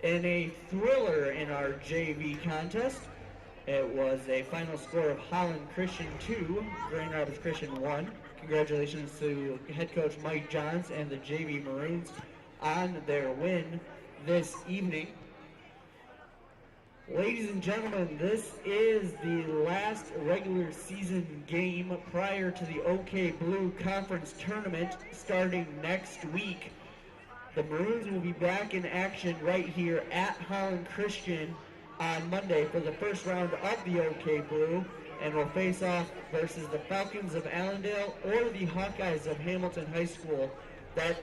in a thriller in our JV contest. It was a final score of Holland Christian 2, Grand Rapids Christian 1. Congratulations to head coach Mike Johns and the JV Maroons on their win this evening. Ladies and gentlemen, this is the last regular season game prior to the OK Blue Conference Tournament starting next week. The Maroons will be back in action right here at Holland Christian on Monday for the first round of the OK Blue, and will face off versus the Falcons of Allendale or the Hawkeyes of Hamilton High School. That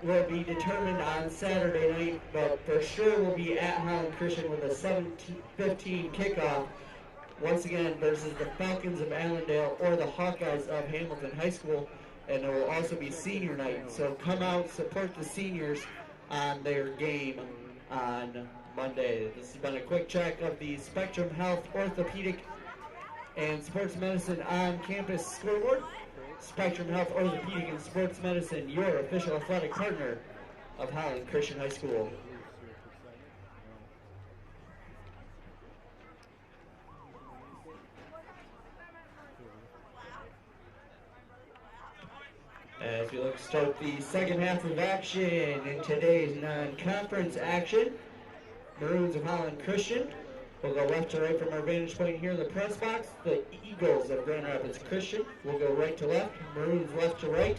will be determined on Saturday night, but for sure will be at Holland Christian with a 7:15 kickoff. Once again, versus the Falcons of Allendale or the Hawkeyes of Hamilton High School, and it will also be senior night. So come out, support the seniors on their game on Monday. This has been a quick check of the Spectrum Health Orthopedic and Sports Medicine on-campus scoreboard. Spectrum Health Orthopedic and Sports Medicine, your official athletic partner of Holland Christian High School. As we look to start the second half of action in today's non-conference action, Maroons of Holland Christian will go left to right from our vantage point here in the press box. The Eagles of Grand Rapids Christian will go right to left, Maroons left to right.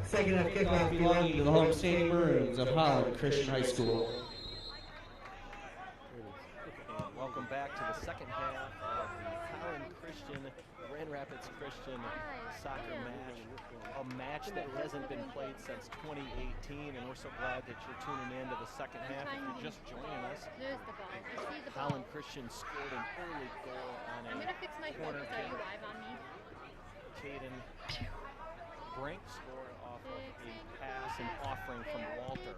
Second half kickoff belonging to the homestanding Maroons of Holland Christian High School. And welcome back to the second half of the Holland Christian, Grand Rapids Christian soccer match. A match that hasn't been played since 2018, and we're so glad that you're tuning in to the second half. If you're just joining us, Holland Christian scored an early goal on a corner kick. Caden Brink scored off of a pass and offering from Walter.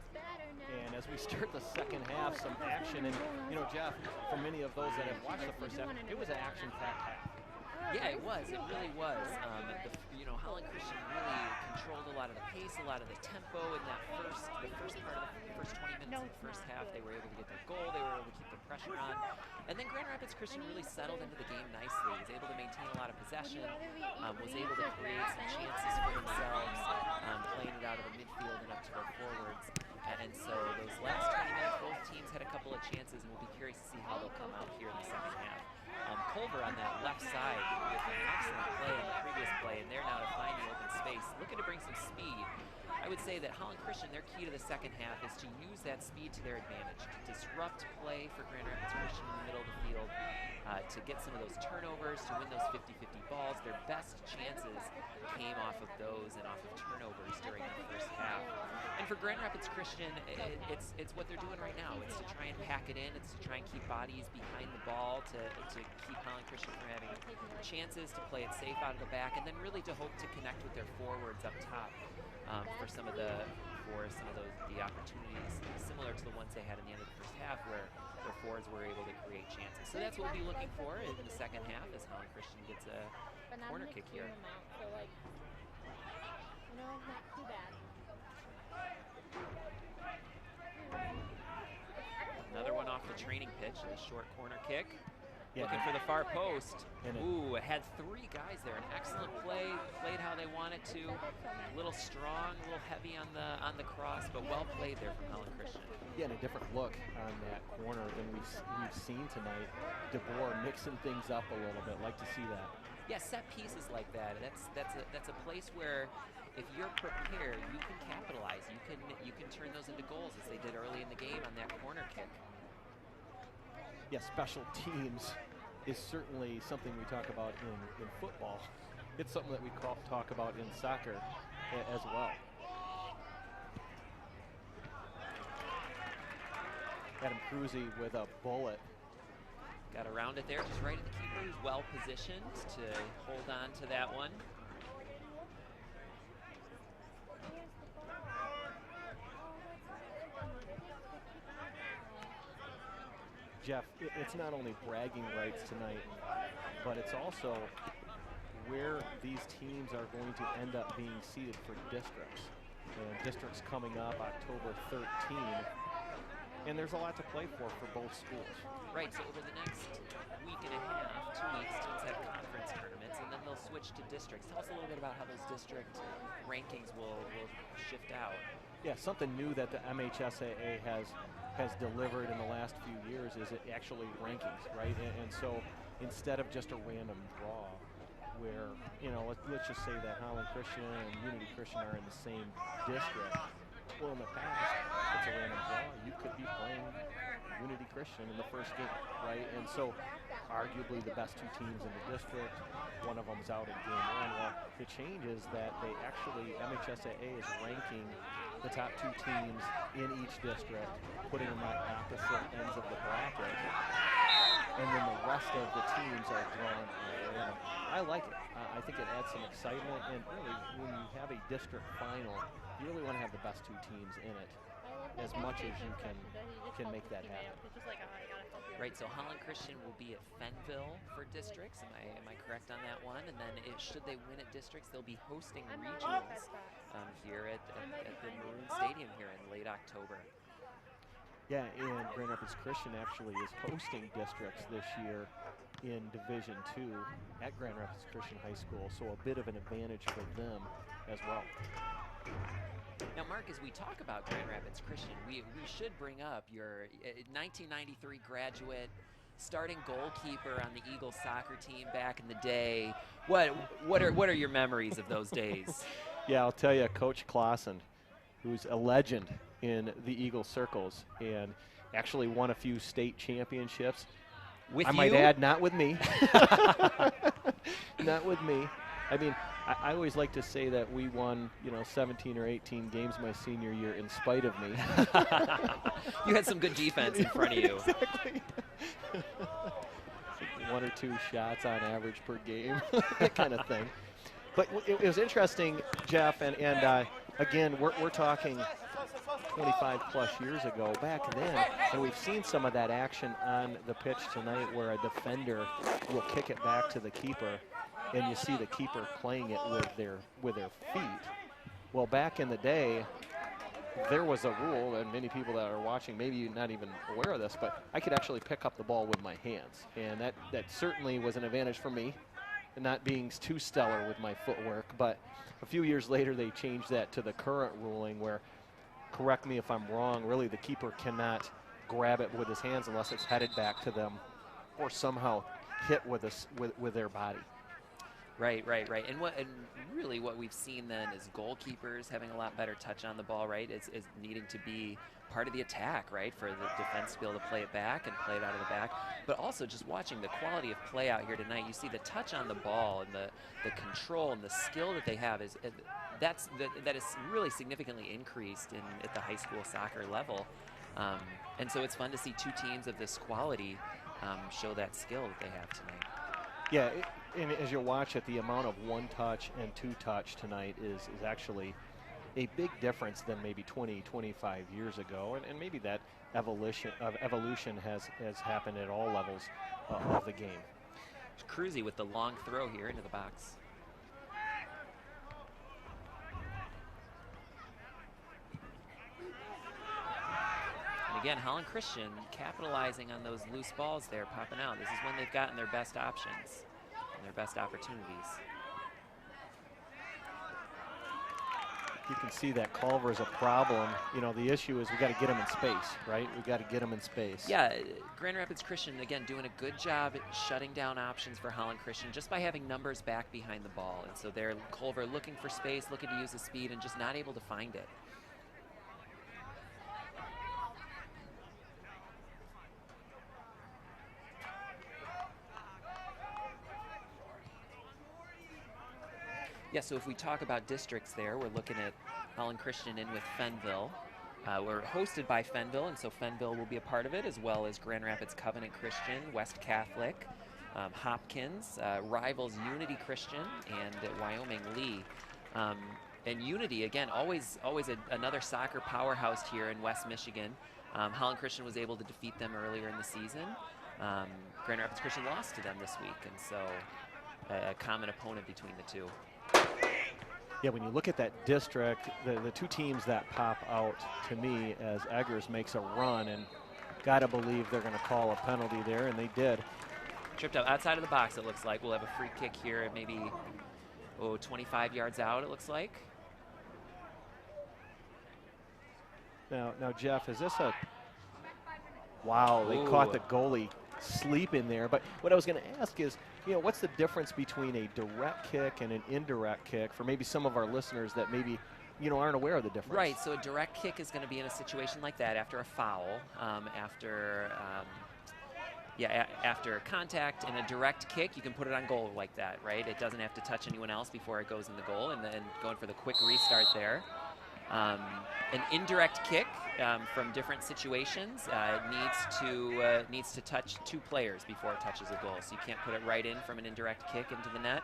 And as we start the second half, some action. And, you know, Jeff, for many of those that have watched the first half, it was an action-packed half. Yeah, it was. It really was. Holland Christian really controlled a lot of the pace, a lot of the tempo in that first part of the first 20 minutes of the first half. They were able to get their goal. They were able to keep the pressure on. And then Grand Rapids Christian really settled into the game nicely. Was able to maintain a lot of possession. Was able to create some chances for themselves, playing it out of the midfield and up to their forwards. And so those last 20 minutes, both teams had a couple of chances, and we'll be curious to see how they'll come out here in the second half. Culver on that left side with an excellent play on the previous play, and they're now to find the open space, looking to bring some speed. I would say that Holland Christian, their key to the second half is to use that speed to their advantage, to disrupt play for Grand Rapids Christian in the middle of the field, to get some of those turnovers, to win those 50-50 balls. Their best chances came off of those and off of turnovers during the first half. And for Grand Rapids Christian, it's what they're doing right now. It's to try and pack it in. It's to try and keep bodies behind the ball, to keep Holland Christian from having chances, to play it safe out of the back, and then really to hope to connect with their forwards up top for some of the opportunities similar to the ones they had in the end of the first half, where their forwards were able to create chances. So that's what we'll be looking for in the second half as Holland Christian gets a corner kick here. Not too bad. Another one off the training pitch, a short corner kick. Yeah. Looking for the far post. And Ooh, it had three guys there. An excellent play, played how they wanted to. A little strong, a little heavy on the cross, but well played there from Holland Christian. Yeah, and a different look on that corner than we've seen tonight. DeBoer mixing things up a little bit. Like to see that. Yeah, set pieces like that. That's a place where if you're prepared, you can capitalize. You can turn those into goals, as they did early in the game on that corner kick. Yeah, special teams is certainly something we talk about in football. It's something that we talk about in soccer as well. Adam Cruzy with a bullet. Got around it there, just right at the keeper, who's well positioned to hold on to that one. Jeff, it's not only bragging rights tonight, but it's also where these teams are going to end up being seated for districts. And districts coming up October 13th. And there's a lot to play for both schools. Right, so over the next week and a half, 2 weeks, teams have conference tournaments, and then they'll switch to districts. Tell us a little bit about how those district rankings will shift out. Yeah, something new that the MHSAA has delivered in the last few years is it actually rankings, right? And so instead of just a random draw, where, you know, let's just say that Holland Christian and Unity Christian are in the same district. Well, in the past, it's a random draw. You could be playing Unity Christian in the first game, right? And so arguably the best 2 teams in the district, one of them's out in game 1. Well, the change is that they actually, MHSAA is ranking the top 2 teams in each district, putting them at opposite ends of the bracket, and then the rest of the teams are drawn random. I like it. I think it adds some excitement, and really, when you have a district final, you really want to have the best 2 teams in it as much as you can make that happen. Right, so Holland Christian will be at Fenville for districts. Am I correct on that one? And then should they win at districts, they'll be hosting regionals here at the Maroon Stadium here in late October. Yeah, and Grand Rapids Christian actually is hosting districts this year in Division II at Grand Rapids Christian High School, so a bit of an advantage for them as well. Now, Mark, as we talk about Grand Rapids Christian, we should bring up your 1993 graduate, starting goalkeeper on the Eagles soccer team back in the day. What are your memories of those days? Yeah, I'll tell you, Coach Clausen, who's a legend in the Eagle circles and actually won a few state championships. With I might add, not with me. Not with me. I mean, I always like to say that we won, 17 or 18 games my senior year in spite of me. You had some good defense in front of you. Exactly. 1 or 2 shots on average per game, that kind of thing. But it was interesting, Jeff, and again, we're talking 25 plus years ago. Back then, and we've seen some of that action on the pitch tonight where a defender will kick it back to the keeper, and you see the keeper playing it with their feet. Well, back in the day, there was a rule, and many people that are watching maybe not even aware of this, but I could actually pick up the ball with my hands, and that certainly was an advantage for me, not being too stellar with my footwork. But a few years later, they changed that to the current ruling where, correct me if I'm wrong, really the keeper cannot grab it with his hands unless it's headed back to them or somehow hit with their body. Right. And really what we've seen then is goalkeepers having a lot better touch on the ball, right? Is needing to be part of the attack, right? For the defense to be able to play it back and play it out of the back. But also just watching the quality of play out here tonight, you see the touch on the ball and the control and the skill that they have that is really significantly increased at the high school soccer level. And so it's fun to see 2 teams of this quality show that skill that they have tonight. Yeah, and as you watch it, the amount of 1-touch and 2-touch tonight is actually a big difference than maybe 20, 25 years ago, and maybe that evolution has happened at all levels of the game. It's Cruzy with the long throw here into the box. And again, Holland Christian capitalizing on those loose balls there, popping out. This is when they've gotten their best options and their best opportunities. You can see that Culver's a problem. The issue is we got to get them in space, right? We got to get them in space. Yeah, Grand Rapids Christian, again, doing a good job at shutting down options for Holland Christian just by having numbers back behind the ball. And so they're Culver looking for space, looking to use the speed, and just not able to find it. Yeah, so if we talk about districts there, we're looking at Holland Christian in with Fenville. We're hosted by Fenville, and so Fenville will be a part of it, as well as Grand Rapids Covenant Christian, West Catholic, Hopkins, rivals Unity Christian, and Wyoming Lee. And Unity, again, always another soccer powerhouse here in West Michigan. Holland Christian was able to defeat them earlier in the season. Grand Rapids Christian lost to them this week, and so a common opponent between the two. Yeah, when you look at that district, the two teams that pop out to me as Eggers makes a run, and got to believe they're going to call a penalty there, and they did. Tripped up outside of the box, it looks like. We'll have a free kick here at maybe, 25 yards out, it looks like. Now, Jeff, is this a... Wow, they caught the goalie sleeping there. But what I was going to ask is, what's the difference between a direct kick and an indirect kick for maybe some of our listeners that maybe, aren't aware of the difference? Right, so a direct kick is going to be in a situation like that after a foul, after contact. And a direct kick, you can put it on goal like that, right? It doesn't have to touch anyone else before it goes in the goal, and then going for the quick restart there. An indirect kick from different situations needs to touch two players before it touches a goal. So you can't put it right in from an indirect kick into the net.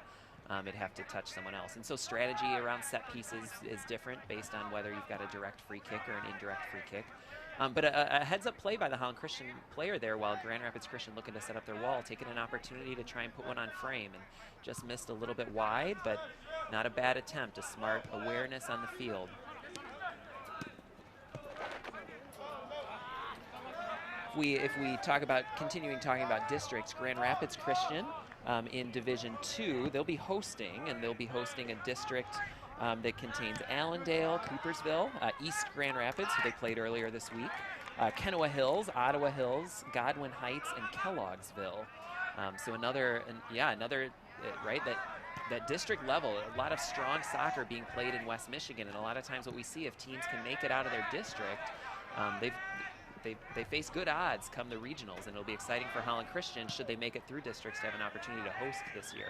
It'd have to touch someone else. And so strategy around set pieces is different based on whether you've got a direct free kick or an indirect free kick. But a heads-up play by the Holland Christian player there while Grand Rapids Christian looking to set up their wall, taking an opportunity to try and put one on frame, and just missed a little bit wide, but not a bad attempt, a smart awareness on the field. If we continuing talking about districts, Grand Rapids Christian in Division 2, they'll be hosting a district that contains Allendale, Coopersville, East Grand Rapids, who they played earlier this week, Kennewa Hills, Ottawa Hills, Godwin Heights, and Kellogg'sville. So another, right, that district level, a lot of strong soccer being played in West Michigan, and a lot of times what we see, if teams can make it out of their district, they face good odds come the regionals, and it'll be exciting for Holland Christian should they make it through districts to have an opportunity to host this year.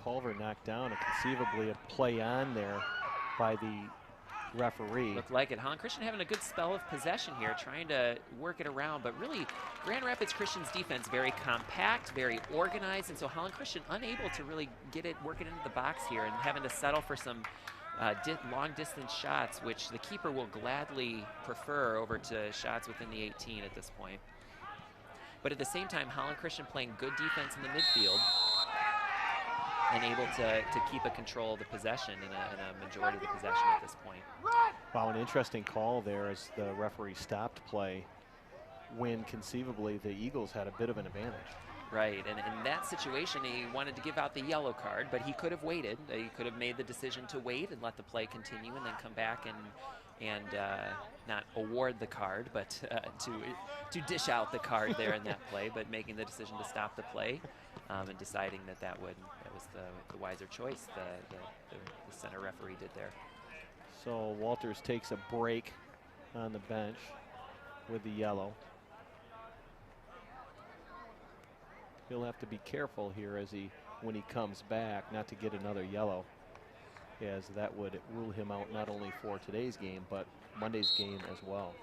Culver knocked down, and conceivably a play on there by the referee. Looked like it. Holland Christian having a good spell of possession here, trying to work it around, but really Grand Rapids Christian's defense very compact, very organized, and so Holland Christian unable to really work it into the box here, and having to settle for some long distance shots, which the keeper will gladly prefer over to shots within the 18 at this point. But at the same time, Holland Christian playing good defense in the midfield and able to keep a control of the possession in a majority of the possession at this point. Wow, an interesting call there as the referee stopped play when conceivably the Eagles had a bit of an advantage. Right, and in that situation, he wanted to give out the yellow card, but he could have waited. He could have made the decision to wait and let the play continue and then come back and not award the card, but to dish out the card there in that play, but making the decision to stop the play and deciding that was the wiser choice the center referee did there. So Walters takes a break on the bench with the yellow. He'll have to be careful here when he comes back not to get another yellow, as that would rule him out not only for today's game but Monday's game as well.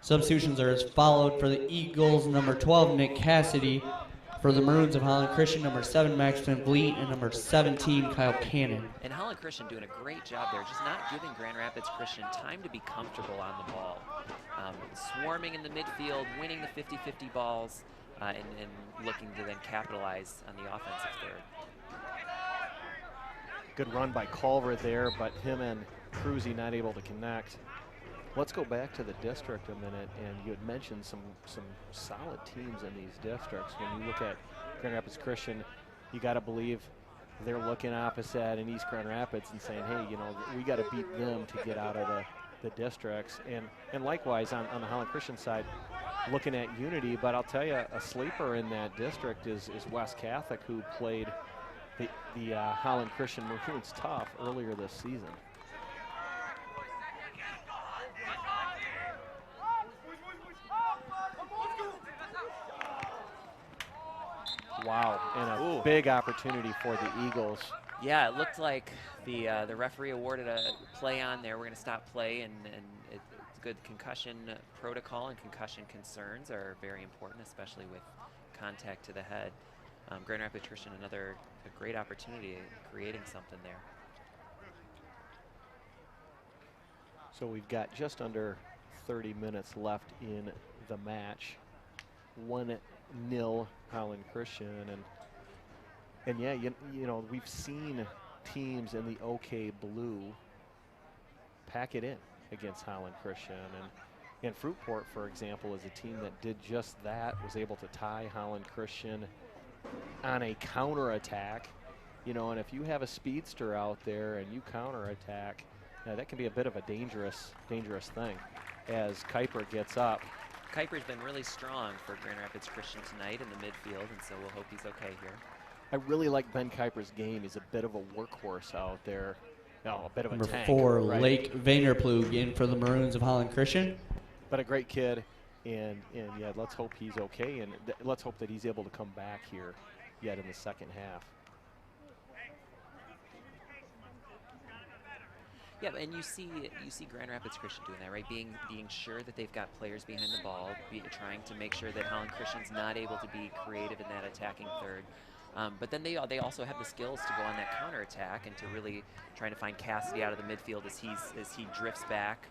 Substitutions are as followed: for the Eagles, number 12, Nick Cassidy; for the Maroons of Holland Christian, number 7, Maxton Vliet; and number 17, Kyle Cannon. And Holland Christian doing a great job there, just not giving Grand Rapids Christian time to be comfortable on the ball. Swarming in the midfield, winning the 50-50 balls, and looking to then capitalize on the offensive third. Good run by Culver there, but him and Cruzy not able to connect. Let's go back to the district a minute, and you had mentioned some solid teams in these districts. When you look at Grand Rapids Christian, you got to believe they're looking opposite in East Grand Rapids and saying, hey, we got to beat them to get out of the districts. And likewise on the Holland Christian side, looking at Unity. But I'll tell you, a sleeper in that district is West Catholic, who played the Holland Christian Maroons tough earlier this season. Wow, and a big opportunity for the Eagles. Yeah, it looked like the referee awarded a play on there. We're going to stop play, and it's good. Concussion protocol and concussion concerns are very important, especially with contact to the head. Grand Rapids Christian, a great opportunity, creating something there. So we've got just under 30 minutes left in the match. 1-0 Holland Christian, and yeah, you know, we've seen teams in the OK Blue pack it in against Holland Christian, and Fruitport, for example, is a team that did just that, was able to tie Holland Christian on a counterattack. You know, and if you have a speedster out there and you counterattack, that can be a bit of a dangerous thing as Kuiper gets up. Kuiper's been really strong for Grand Rapids Christian tonight in the midfield, and so we'll hope he's okay here. I really like Ben Kuiper's game. He's a bit of a workhorse out there. No, a bit of a Number tank. 4, right? Lake Vanderplug in for the Maroons of Holland Christian. But a great kid, and yeah, let's hope he's okay, and let's hope that he's able to come back here yet in the second half. Yeah, and you see Grand Rapids Christian doing that, right? Being sure that they've got players behind the ball, trying to make sure that Holland Christian's not able to be creative in that attacking third. But then they also have the skills to go on that counterattack and to really trying to find Cassidy out of the midfield as he drifts back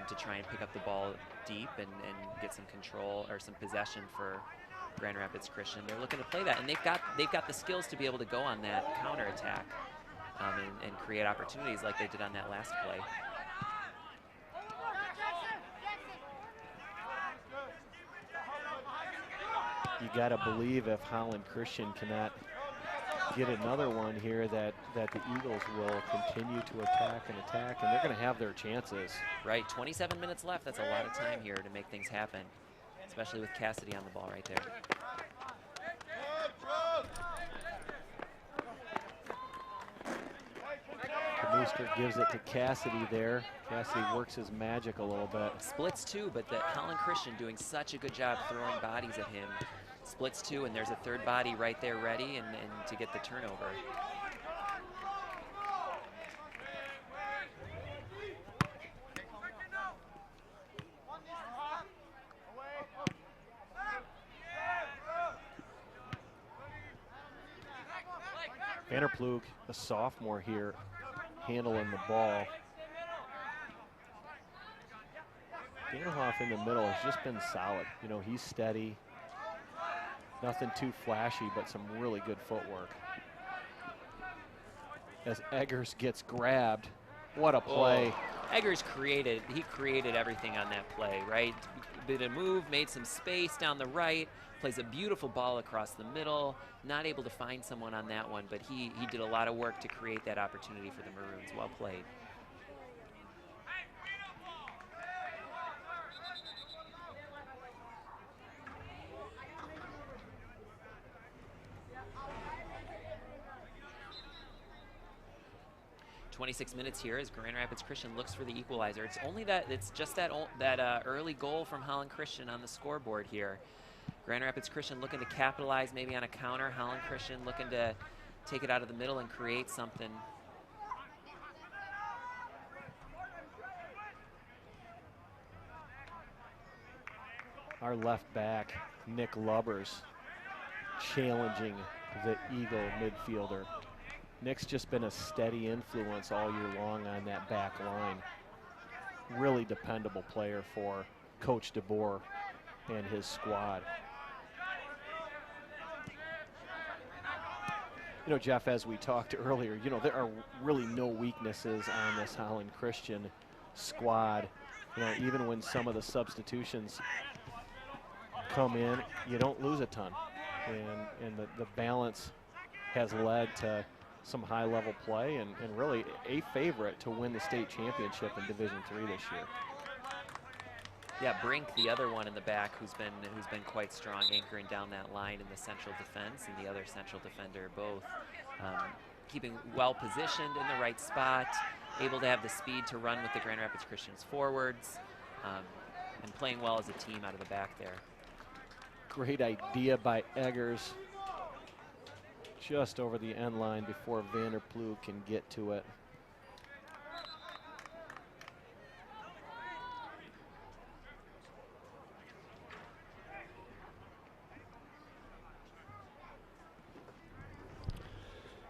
to try and pick up the ball deep and get some control or some possession for Grand Rapids Christian. They're looking to play that, and they've got the skills to be able to go on that counterattack and create opportunities like they did on that last play. You got to believe if Holland Christian cannot get another one here that the Eagles will continue to attack, and they're going to have their chances. Right, 27 minutes left. That's a lot of time here to make things happen, especially with Cassidy on the ball right there. Booster gives it to Cassidy there. Cassidy works his magic a little bit. Splits two, but the Holland Christian doing such a good job throwing bodies at him. Splits two, and there's a third body right there ready and to get the turnover. Vanderplug, a sophomore here, handling the ball. Danhoff in the middle has just been solid. You know, he's steady. Nothing too flashy, but some really good footwork. As Eggers gets grabbed, what a play. Oh. Eggers created everything on that play, right? Did a move, made some space down the right, plays a beautiful ball across the middle. Not able to find someone on that one, but he did a lot of work to create that opportunity for the Maroons. Well played. .26 minutes here as Grand Rapids Christian looks for the equalizer. It's just that early goal from Holland Christian on the scoreboard here. Grand Rapids Christian looking to capitalize maybe on a counter. Holland Christian looking to take it out of the middle and create something. Our left back, Nick Lubbers, challenging the Eagle midfielder. Nick's just been a steady influence all year long on that back line. Really dependable player for Coach DeBoer and his squad. You know, Jeff, as we talked earlier, you know, there are really no weaknesses on this Holland Christian squad. You know, even when some of the substitutions come in, you don't lose a ton. And the balance has led to some high-level play and really a favorite to win the state championship in Division III this year. Yeah, Brink, the other one in the back, who's been quite strong, anchoring down that line in the central defense, and the other central defender, both keeping well positioned in the right spot, able to have the speed to run with the Grand Rapids Christians forwards, and playing well as a team out of the back there. Great idea by Eggers. Just over the end line before Vanderplug can get to it.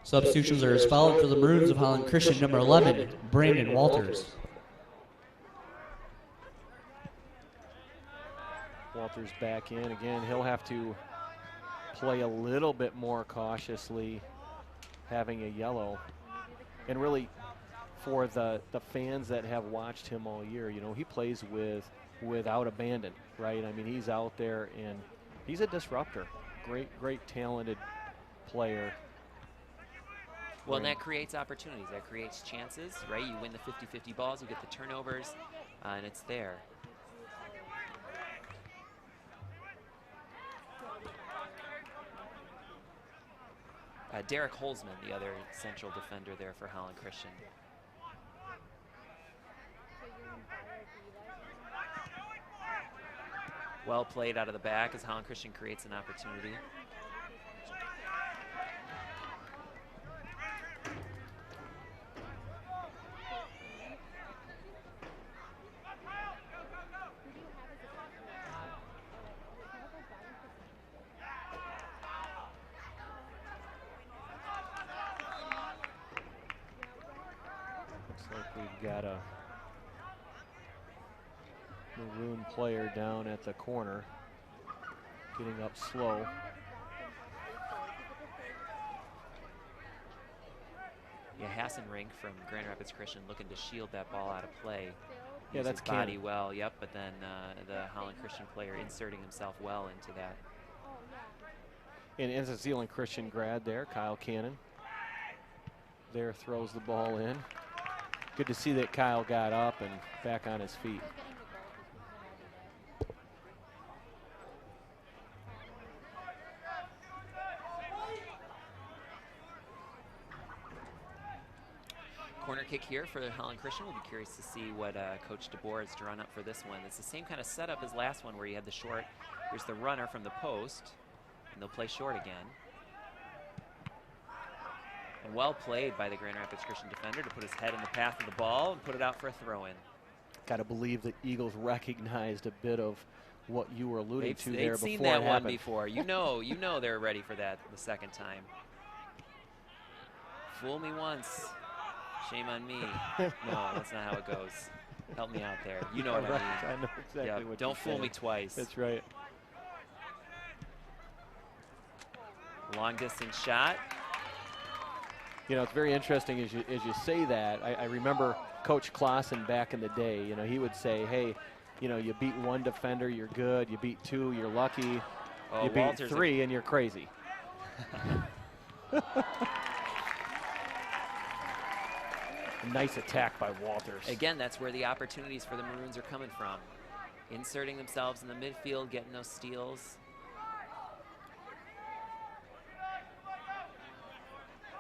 Substitutions are as followed for the Maroons of Holland Christian. Number 11, Brandon Walters. Walters back in. Again, he'll have to play a little bit more cautiously, having a yellow. And really, for the fans that have watched him all year, you know, he plays without abandon, right? I mean, he's out there and he's a disruptor. Great talented player. Well, and that creates opportunities. That creates chances, right? You win the 50-50 balls, you get the turnovers, and it's there. Derek Holzman, the other central defender there for Holland Christian. Well played out of the back as Holland Christian creates an opportunity. Got a maroon player down at the corner, getting up slow. Yeah, Hassenrink from Grand Rapids Christian looking to shield that ball out of play. Yeah, that's his body Cannon. well, yep, but then the Holland Christian player inserting himself well into that. And as a Zeeland Christian grad there, Kyle Cannon there throws the ball in. Good to see that Kyle got up and back on his feet. Corner kick here for Holland Christian. We'll be curious to see what Coach DeBoer has drawn up for this one. It's the same kind of setup as last one where you had the short. Here's the runner from the post, and they'll play short again. And well played by the Grand Rapids Christian defender to put his head in the path of the ball and put it out for a throw-in. Got to believe the Eagles recognized a bit of what you were alluding to there before they'd seen that it one happened. before. You know they're ready for that the second time. Fool me once, shame on me. No, that's not how it goes. Help me out there. You know what I mean. I know exactly Yeah, what don't you're fool saying. me twice. That's right. Long distance shot. You know, it's very interesting as you say that. I remember Coach Clausen back in the day. You know, he would say, "Hey, you know, you beat one defender, you're good. You beat two, you're lucky. Oh, you beat Walter's three, and you're crazy." Nice attack by Walters. Again, that's where the opportunities for the Maroons are coming from. Inserting themselves in the midfield, getting those steals.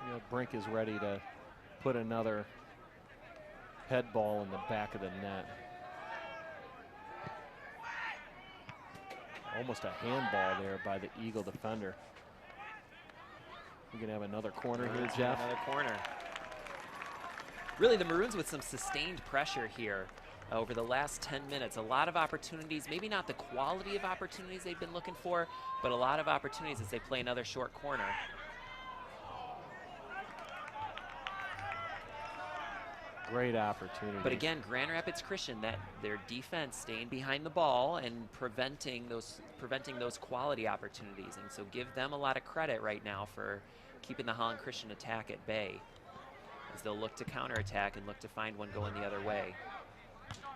You know, Brink is ready to put another head ball in the back of the net. Almost a handball there by the Eagle defender. We're going to have another corner here, Jeff. Another corner. Really, the Maroons with some sustained pressure here over the last 10 minutes. A lot of opportunities, maybe not the quality of opportunities they've been looking for, but a lot of opportunities as they play another short corner. Great opportunity. But again, Grand Rapids Christian, that their defense staying behind the ball and preventing those quality opportunities. And so give them a lot of credit right now for keeping the Holland Christian attack at bay, as they'll look to counterattack and look to find one going the other way.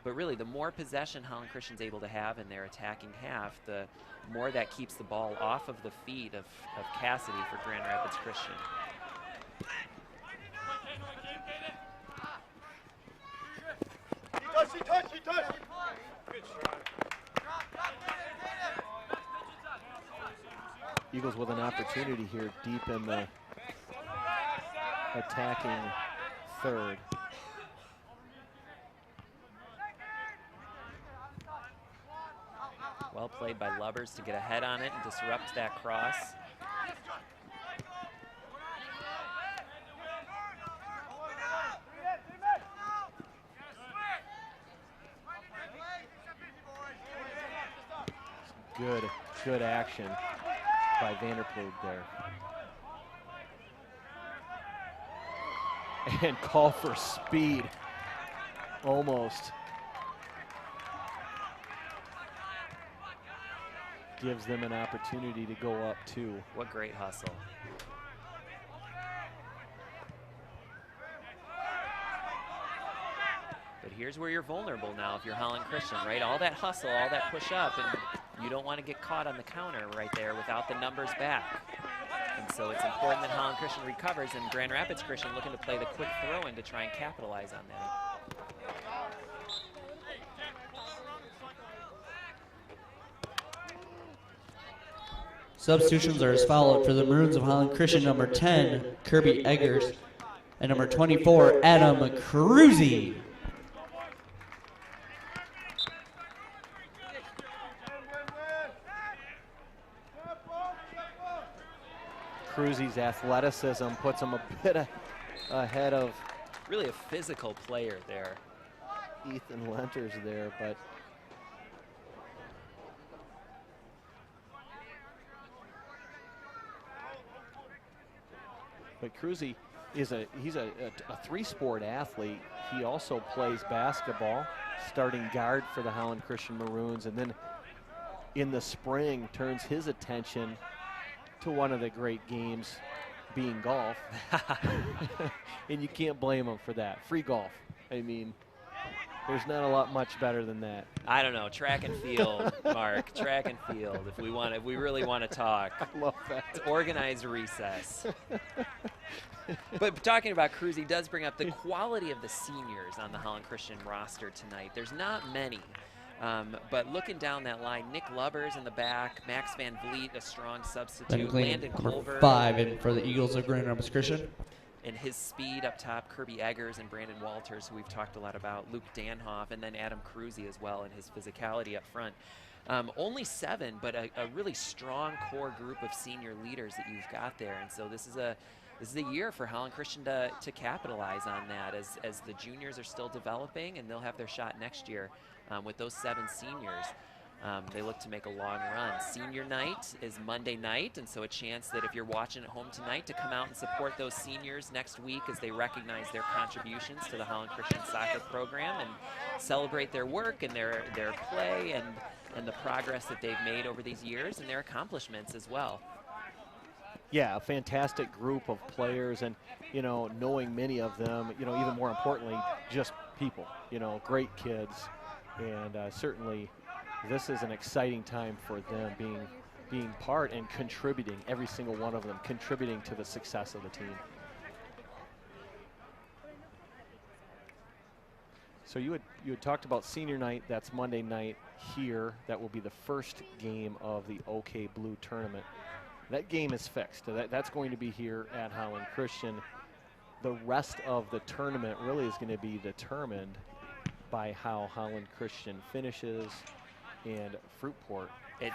But really, the more possession Holland Christian's able to have in their attacking half, the more that keeps the ball off of the feet of Cassidy for Grand Rapids Christian. Eagles with an opportunity here deep in the attacking third. Well played by Lubbers to get a head on it and disrupt that cross. Good action by Vanderploeg there. And call for speed, almost. gives them an opportunity to go up too. What great hustle. But here's where you're vulnerable now if you're Holland Christian, right? All that hustle, all that push up, and you don't want to get caught on the counter right there without the numbers back. And so it's important that Holland Christian recovers, and Grand Rapids Christian looking to play the quick throw in to try and capitalize on that. Substitutions are as followed for the Maroons of Holland Christian: number 10, Kirby Eggers, and number 24, Adam Cruzy. Cruzy's athleticism puts him a bit ahead of Really a physical player there. Ethan Lenters there, but Cruzy is he's a three-sport athlete. He also plays basketball, starting guard for the Holland Christian Maroons, and then in the spring turns his attention to one of the great games, being golf. And you can't blame him for that. Free golf. I mean, there's not a lot much better than that. I don't know, track and field, Mark, track and field. If we really want to talk. I love that. It's organized recess. But talking about Cruzy does bring up the quality of the seniors on the Holland Christian roster tonight. There's not many. But looking down that line, Nick Lubbers in the back, Max Van Vliet, a strong substitute, Landon number Culver. 5 in for the Eagles of Grand Rapids Christian. And his speed up top, Kirby Eggers and Brandon Walters, who we've talked a lot about, Luke Danhoff, and then Adam Cruzy as well, and his physicality up front. Only 7, but a really strong core group of senior leaders that you've got there. And so this is a year for Holland Christian to capitalize on that as the juniors are still developing, and they'll have their shot next year. With those 7 seniors, they look to make a long run. Senior night is Monday night, and so a chance that if you're watching at home tonight to come out and support those seniors next week as they recognize their contributions to the Holland Christian soccer program and celebrate their work and their play and the progress that they've made over these years and their accomplishments as well. Yeah, a fantastic group of players, and knowing many of them, even more importantly, just people, great kids. And certainly this is an exciting time for them being part and contributing, every single one of them contributing to the success of the team. So you had talked about senior night. That's Monday night here. That will be the first game of the OK Blue tournament. That game is fixed. That's going to be here at Holland Christian. The rest of the tournament really is going to be determined by how Holland Christian finishes and Fruitport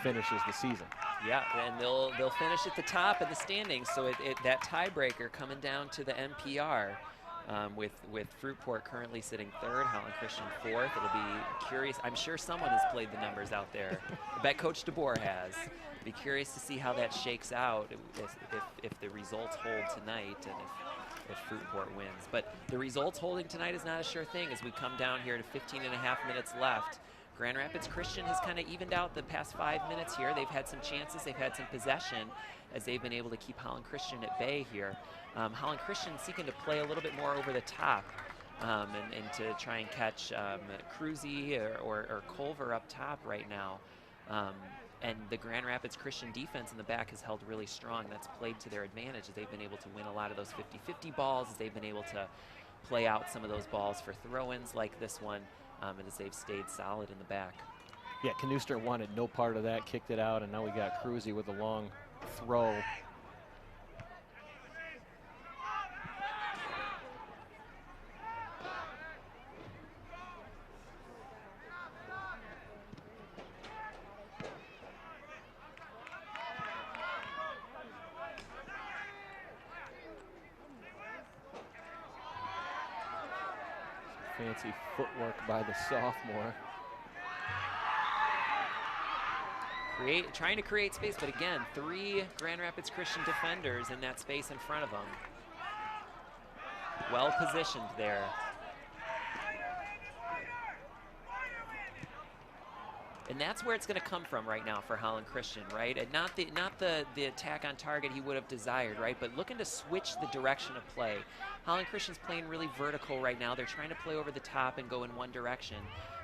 finishes the season. Yeah, and they'll finish at the top of the standings. So that tiebreaker coming down to the MPR, with Fruitport currently sitting 3rd, Holland Christian 4th. It'll be curious. I'm sure someone has played the numbers out there. I bet Coach DeBoer has. Be curious to see how that shakes out if the results hold tonight and if Fruitport wins. But the results holding tonight is not a sure thing as we come down here to 15 and a half minutes left. Grand Rapids Christian has kind of evened out the past 5 minutes here. They've had some chances, they've had some possession as they've been able to keep Holland Christian at bay here. Holland Christian seeking to play a little bit more over the top and to try and catch Cruzy or Culver up top right now. And the Grand Rapids Christian defense in the back has held really strong. That's played to their advantage as they've been able to win a lot of those 50-50 balls, as they've been able to play out some of those balls for throw-ins like this one, and as they've stayed solid in the back. Yeah, Canuster wanted no part of that, kicked it out, and now we got Cruzy with a long throw. Fancy footwork by the sophomore. Trying to create space, but again, 3 Grand Rapids Christian defenders in that space in front of them. Well positioned there. And that's where it's going to come from right now for Holland Christian, right? And not the attack on target he would have desired, right? But looking to switch the direction of play. Holland Christian's playing really vertical right now. They're trying to play over the top and go in one direction.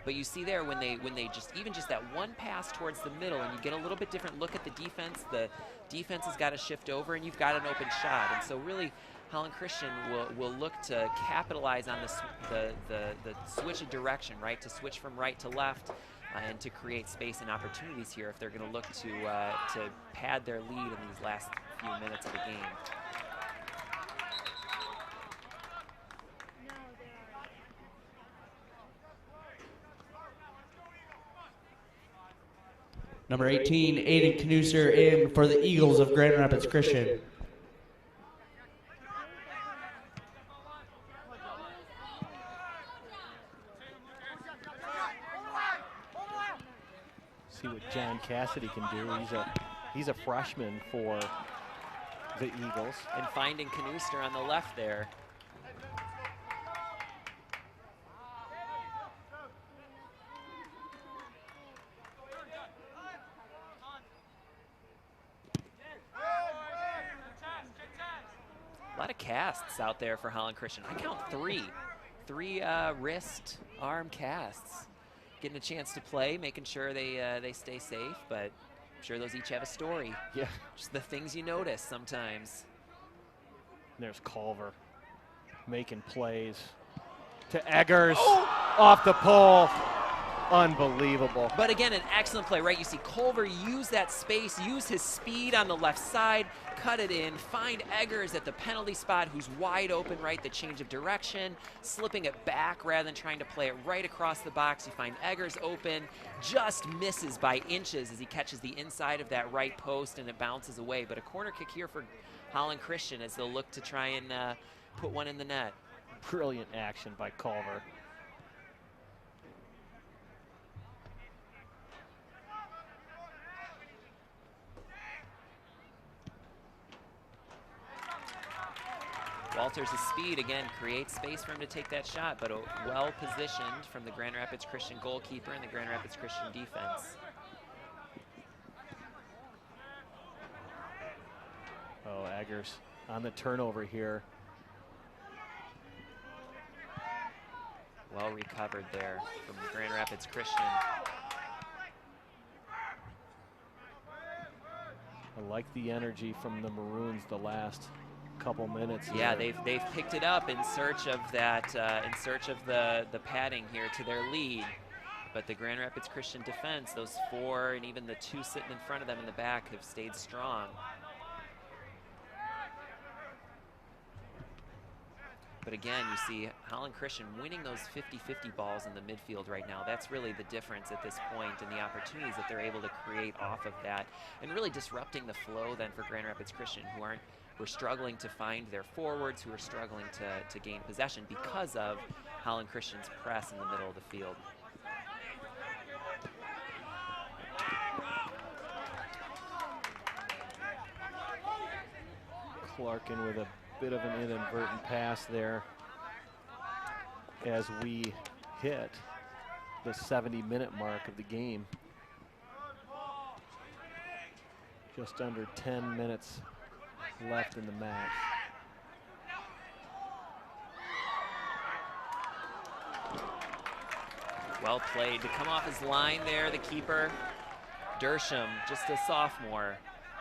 But you see there when they just even just that one pass towards the middle, and you get a little bit different look at the defense has got to shift over, and you've got an open shot. And so really, Holland Christian will look to capitalize on the switch of direction, right? To switch from right to left. And to create space and opportunities here if they're going to look to pad their lead in these last few minutes of the game. Number 18, Aiden Knuser in for the Eagles of Grand Rapids Christian. See what John Cassidy can do. He's a freshman for the Eagles. And finding Knuster on the left there. A lot of casts out there for Holland Christian. I count three wrist, arm casts. Getting a chance to play, making sure they stay safe, but I'm sure those each have a story. Yeah. Just the things you notice sometimes. There's Culver making plays to Eggers off the pole. Unbelievable. But again, an excellent play, right? You see Culver use that space, use his speed on the left side, cut it in, find Eggers at the penalty spot who's wide open, right? The change of direction, slipping it back rather than trying to play it right across the box. You find Eggers open, just misses by inches as he catches the inside of that right post and it bounces away. But a corner kick here for Holland Christian as they'll look to try and put one in the net. Brilliant action by Culver. Walters' speed, again, creates space for him to take that shot, but well positioned from the Grand Rapids Christian goalkeeper and the Grand Rapids Christian defense. Oh, Eggers on the turnover here. Well recovered there from the Grand Rapids Christian. I like the energy from the Maroons the last couple minutes. Yeah, here. they've picked it up in search of that, in search of the padding here to their lead. But the Grand Rapids Christian defense, those four and even the two sitting in front of them in the back have stayed strong. But again, you see Holland Christian winning those 50-50 balls in the midfield right now. That's really the difference at this point and the opportunities that they're able to create off of that and really disrupting the flow then for Grand Rapids Christian who are struggling to find their forwards, who are struggling to gain possession because of Holland Christian's press in the middle of the field. Clarkin with a bit of an inadvertent pass there as we hit the 70-minute mark of the game. Just under 10 minutes left in the match. Well played to come off his line there, the keeper. Dersham, just a sophomore,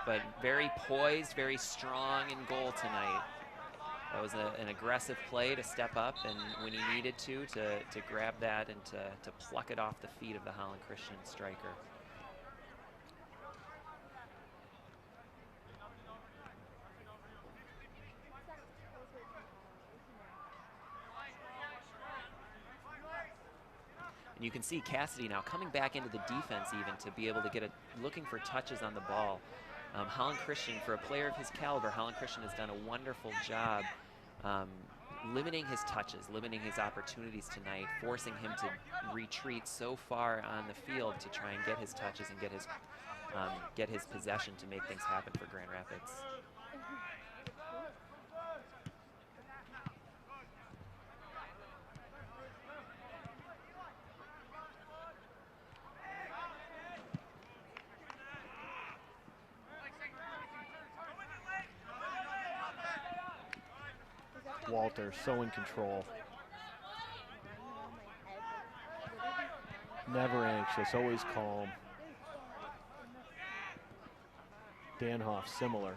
but very poised, very strong in goal tonight. That was an aggressive play to step up and when he needed to grab that and to pluck it off the feet of the Holland Christian striker. And you can see Cassidy now coming back into the defense even to be able to get looking for touches on the ball. Holland Christian, for a player of his caliber, Holland Christian has done a wonderful job limiting his touches, limiting his opportunities tonight, forcing him to retreat so far on the field to try and get his touches and get his possession to make things happen for Grand Rapids. Walter, so in control. Never anxious, always calm. Danhoff, similar.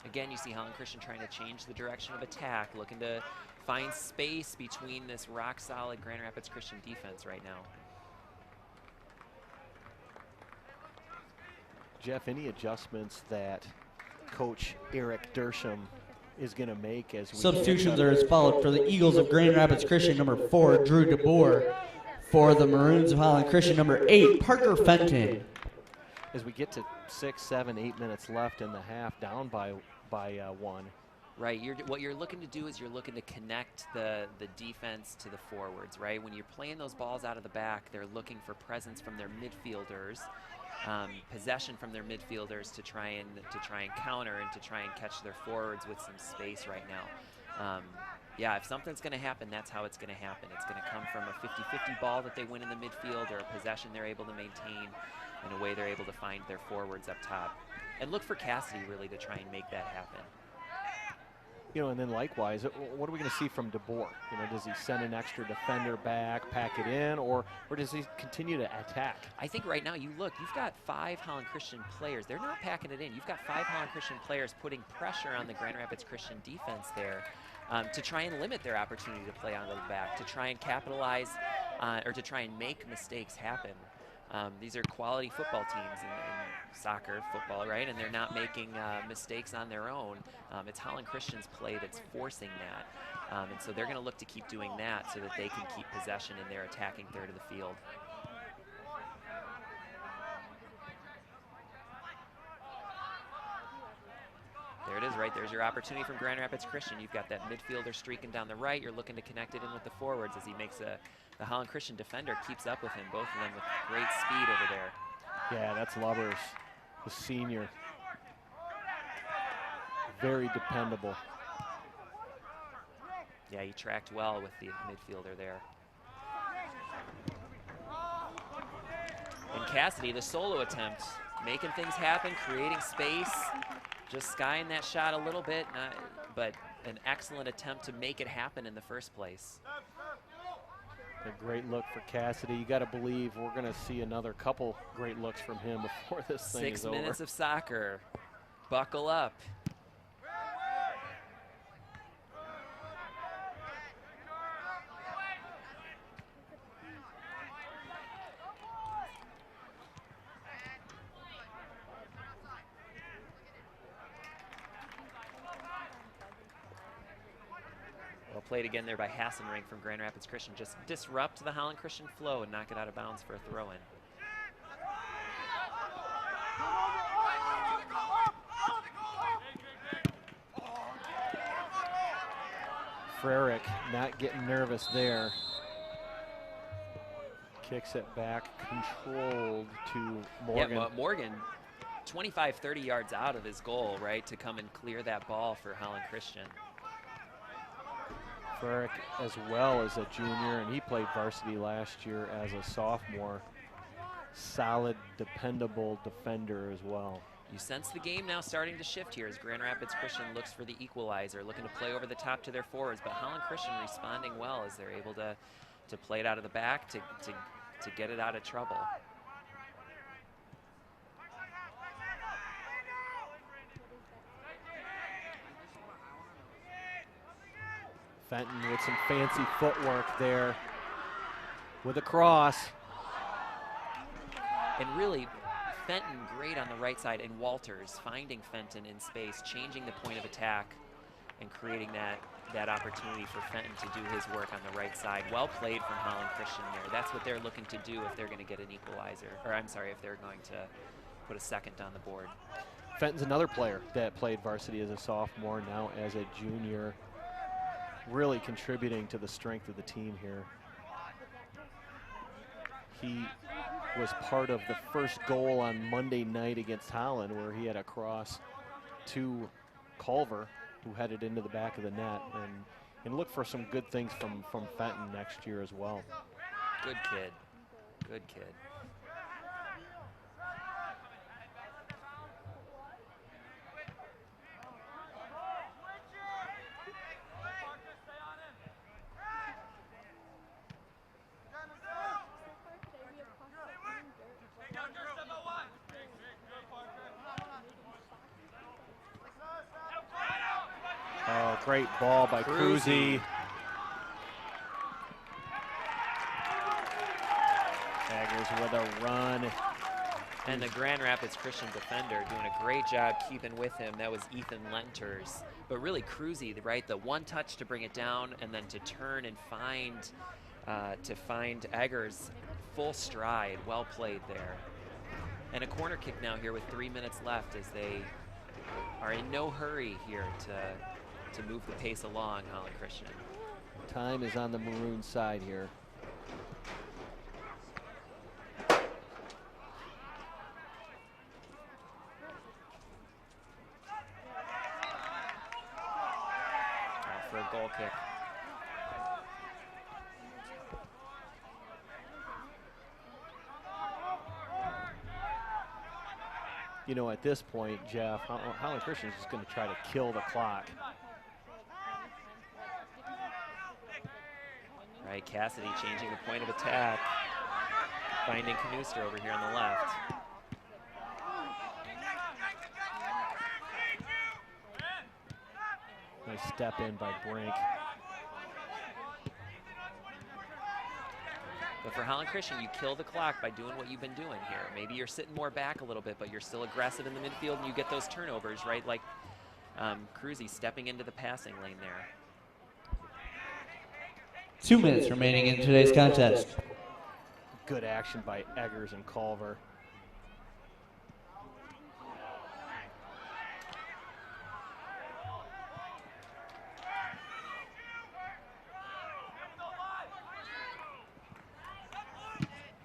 Again, you see Holland Christian trying to change the direction of attack, looking to find space between this rock-solid Grand Rapids Christian defense right now. Jeff, any adjustments that Coach Eric Dersham is going to make as we Substitutions are as followed. For the Eagles of Grand Rapids Christian, number 4, Drew DeBoer. For the Maroons of Holland Christian, number 8, Parker Fenton. as we get to 6, 7, 8 minutes left in the half, down by 1. Right, what you're looking to do is you're looking to connect the defense to the forwards, right? When you're playing those balls out of the back, they're looking for presence from their midfielders, possession from their midfielders to try and counter and to try and catch their forwards with some space right now. Yeah, if something's going to happen, that's how it's going to happen. It's going to come from a 50-50 ball that they win in the midfield, or a possession they're able to maintain, and a way they're able to find their forwards up top. And look for Cassidy really to try and make that happen. You know, and then likewise, what are we going to see from DeBoer? You know, does he send an extra defender back, pack it in, or does he continue to attack? I think right now, you've got 5 Holland Christian players. They're not packing it in. You've got 5 Holland Christian players putting pressure on the Grand Rapids Christian defense there to try and limit their opportunity to play on the back, to try and capitalize or to try and make mistakes happen. These are quality football teams in soccer, football, right? And they're not making mistakes on their own. It's Holland Christian's play that's forcing that. And so they're going to look to keep doing that so that they can keep possession in their attacking third of the field. There it is, right? There's your opportunity from Grand Rapids Christian. You've got that midfielder streaking down the right. You're looking to connect it in with the forwards as he makes the Holland Christian defender keeps up with him, both of them with great speed over there. Yeah, that's Lubbers, the senior. Very dependable. Yeah, he tracked well with the midfielder there. And Cassidy, the solo attempt, making things happen, creating space, just skying that shot a little bit, but an excellent attempt to make it happen in the first place. A great look for Cassidy. You got to believe we're going to see another couple great looks from him before this thing is over. 6 minutes of soccer. Buckle up. Well played again there by Hassenring from Grand Rapids Christian. Just disrupt the Holland Christian flow and knock it out of bounds for a throw-in. Frerick not getting nervous there. Kicks it back, controlled to Morgan. Yeah, Morgan, 25, 30 yards out of his goal, right, to come and clear that ball for Holland Christian. Frerick as well as a junior, and he played varsity last year as a sophomore. Solid, dependable defender as well. You sense the game now starting to shift here as Grand Rapids Christian looks for the equalizer, looking to play over the top to their forwards, but Holland Christian responding well as they're able to play it out of the back to get it out of trouble. Fenton with some fancy footwork there with a cross. And really, Fenton great on the right side, and Walters finding Fenton in space, changing the point of attack and creating that opportunity for Fenton to do his work on the right side. Well played from Holland Christian there. That's what they're looking to do if they're going to get an equalizer, or I'm sorry, if they're going to put a second on the board. Fenton's another player that played varsity as a sophomore, now as a junior, really contributing to the strength of the team here. He was part of the first goal on Monday night against Holland, where he had a cross to Culver who headed into the back of the net, and look for some good things from Fenton next year as well. Good kid. Good kid. Oh, great ball by Cruzy. Eggers with a run. And the Grand Rapids Christian defender doing a great job keeping with him. That was Ethan Lenters. But really Cruzy, right? The one touch to bring it down and then to turn and find Eggers full stride. Well played there. And a corner kick now here with 3 minutes left as they are in no hurry here to move the pace along, Holland Christian. Time is on the Maroon side here. Out for a goal kick. You know, at this point, Jeff, Holland Christian is just going to try to kill the clock. Right, Cassidy changing the point of attack. Finding Canuster over here on the left. Nice step in by Brink. But for Holland Christian, you kill the clock by doing what you've been doing here. Maybe you're sitting more back a little bit, but you're still aggressive in the midfield and you get those turnovers, right? Like Cruzy stepping into the passing lane there. 2 minutes remaining in today's contest. Good action by Eggers and Culver.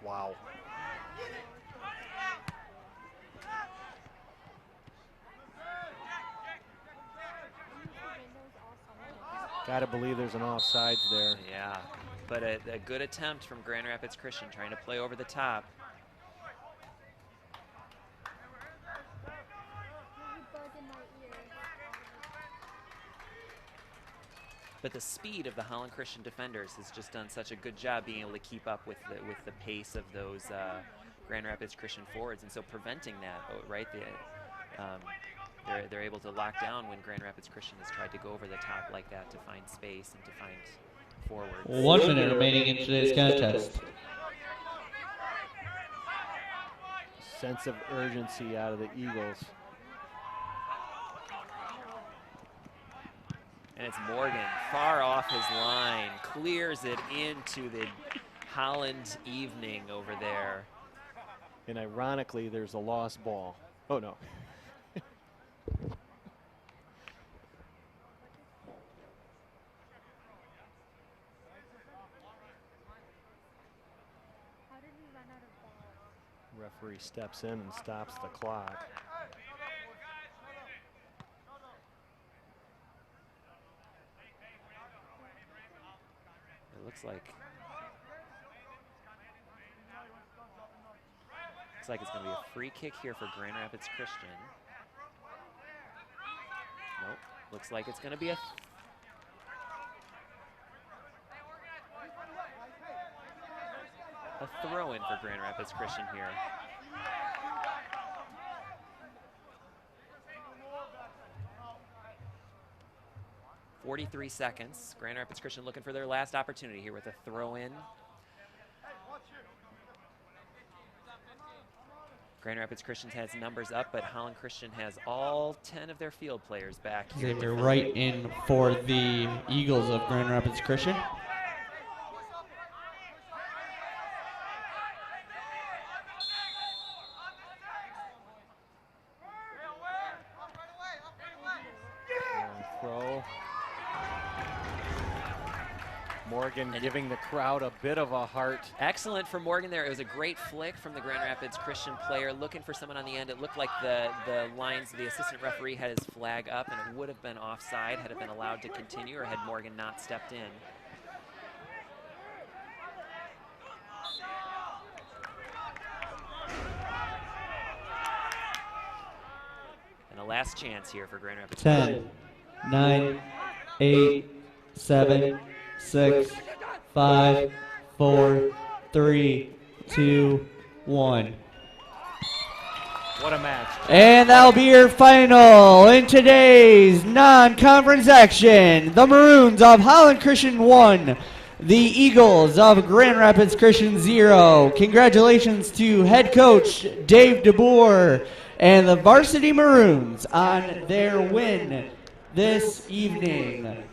Wow. Gotta believe there's an offsides there. Yeah, but a good attempt from Grand Rapids Christian trying to play over the top. But the speed of the Holland Christian defenders has just done such a good job being able to keep up with the pace of those Grand Rapids Christian forwards, and so preventing that, right? They're able to lock down when Grand Rapids Christian has tried to go over the top like that to find space and to find forwards. 1 minute remaining in today's contest. Sense of urgency out of the Eagles. And it's Morgan, far off his line, clears it into the Holland evening over there. And ironically, there's a lost ball. Oh, no. Referee steps in and stops the clock. It looks like it's going to be a free kick here for Grand Rapids Christian. Nope. Looks like it's going to be a throw-in for Grand Rapids Christian here. .43 seconds. Grand Rapids Christian looking for their last opportunity here with a throw-in. Grand Rapids Christian has numbers up, but Holland Christian has all 10 of their field players back here. They're right in for the Eagles of Grand Rapids Christian. Morgan giving the crowd a bit of a heart. Excellent for Morgan there. It was a great flick from the Grand Rapids Christian player looking for someone on the end. It looked like the assistant referee had his flag up, and it would have been offside had it been allowed to continue or had Morgan not stepped in. And a last chance here for Grand Rapids. 10, 9, 8, 7, 6, 5, 4, 3, 2, 1. What a match. And that'll be your final in today's non-conference action. The Maroons of Holland Christian 1. The Eagles of Grand Rapids Christian 0. Congratulations to head coach Dave DeBoer and the Varsity Maroons on their win this evening.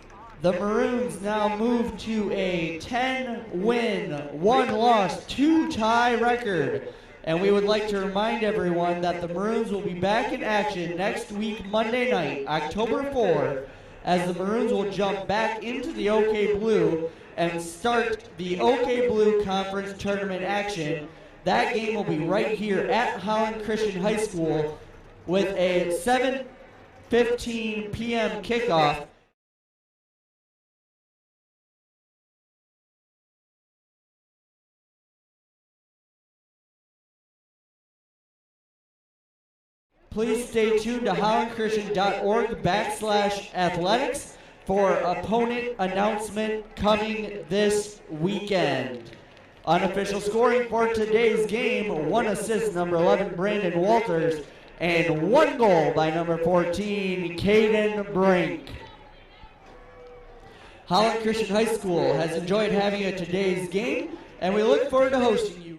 The Maroons now move to a 10-win, 1-loss, 2-tie record. And we would like to remind everyone that the Maroons will be back in action next week, Monday night, October 4th, as the Maroons will jump back into the OK Blue and start the OK Blue Conference Tournament action. That game will be right here at Holland Christian High School with a 7:15 p.m. kickoff. Please stay tuned to hollandchristian.org/athletics for opponent announcement coming this weekend. Unofficial scoring for today's game: 1 assist, number 11, Brandon Walters, and 1 goal by number 14, Caden Brink. Holland Christian High School has enjoyed having you at today's game, and we look forward to hosting you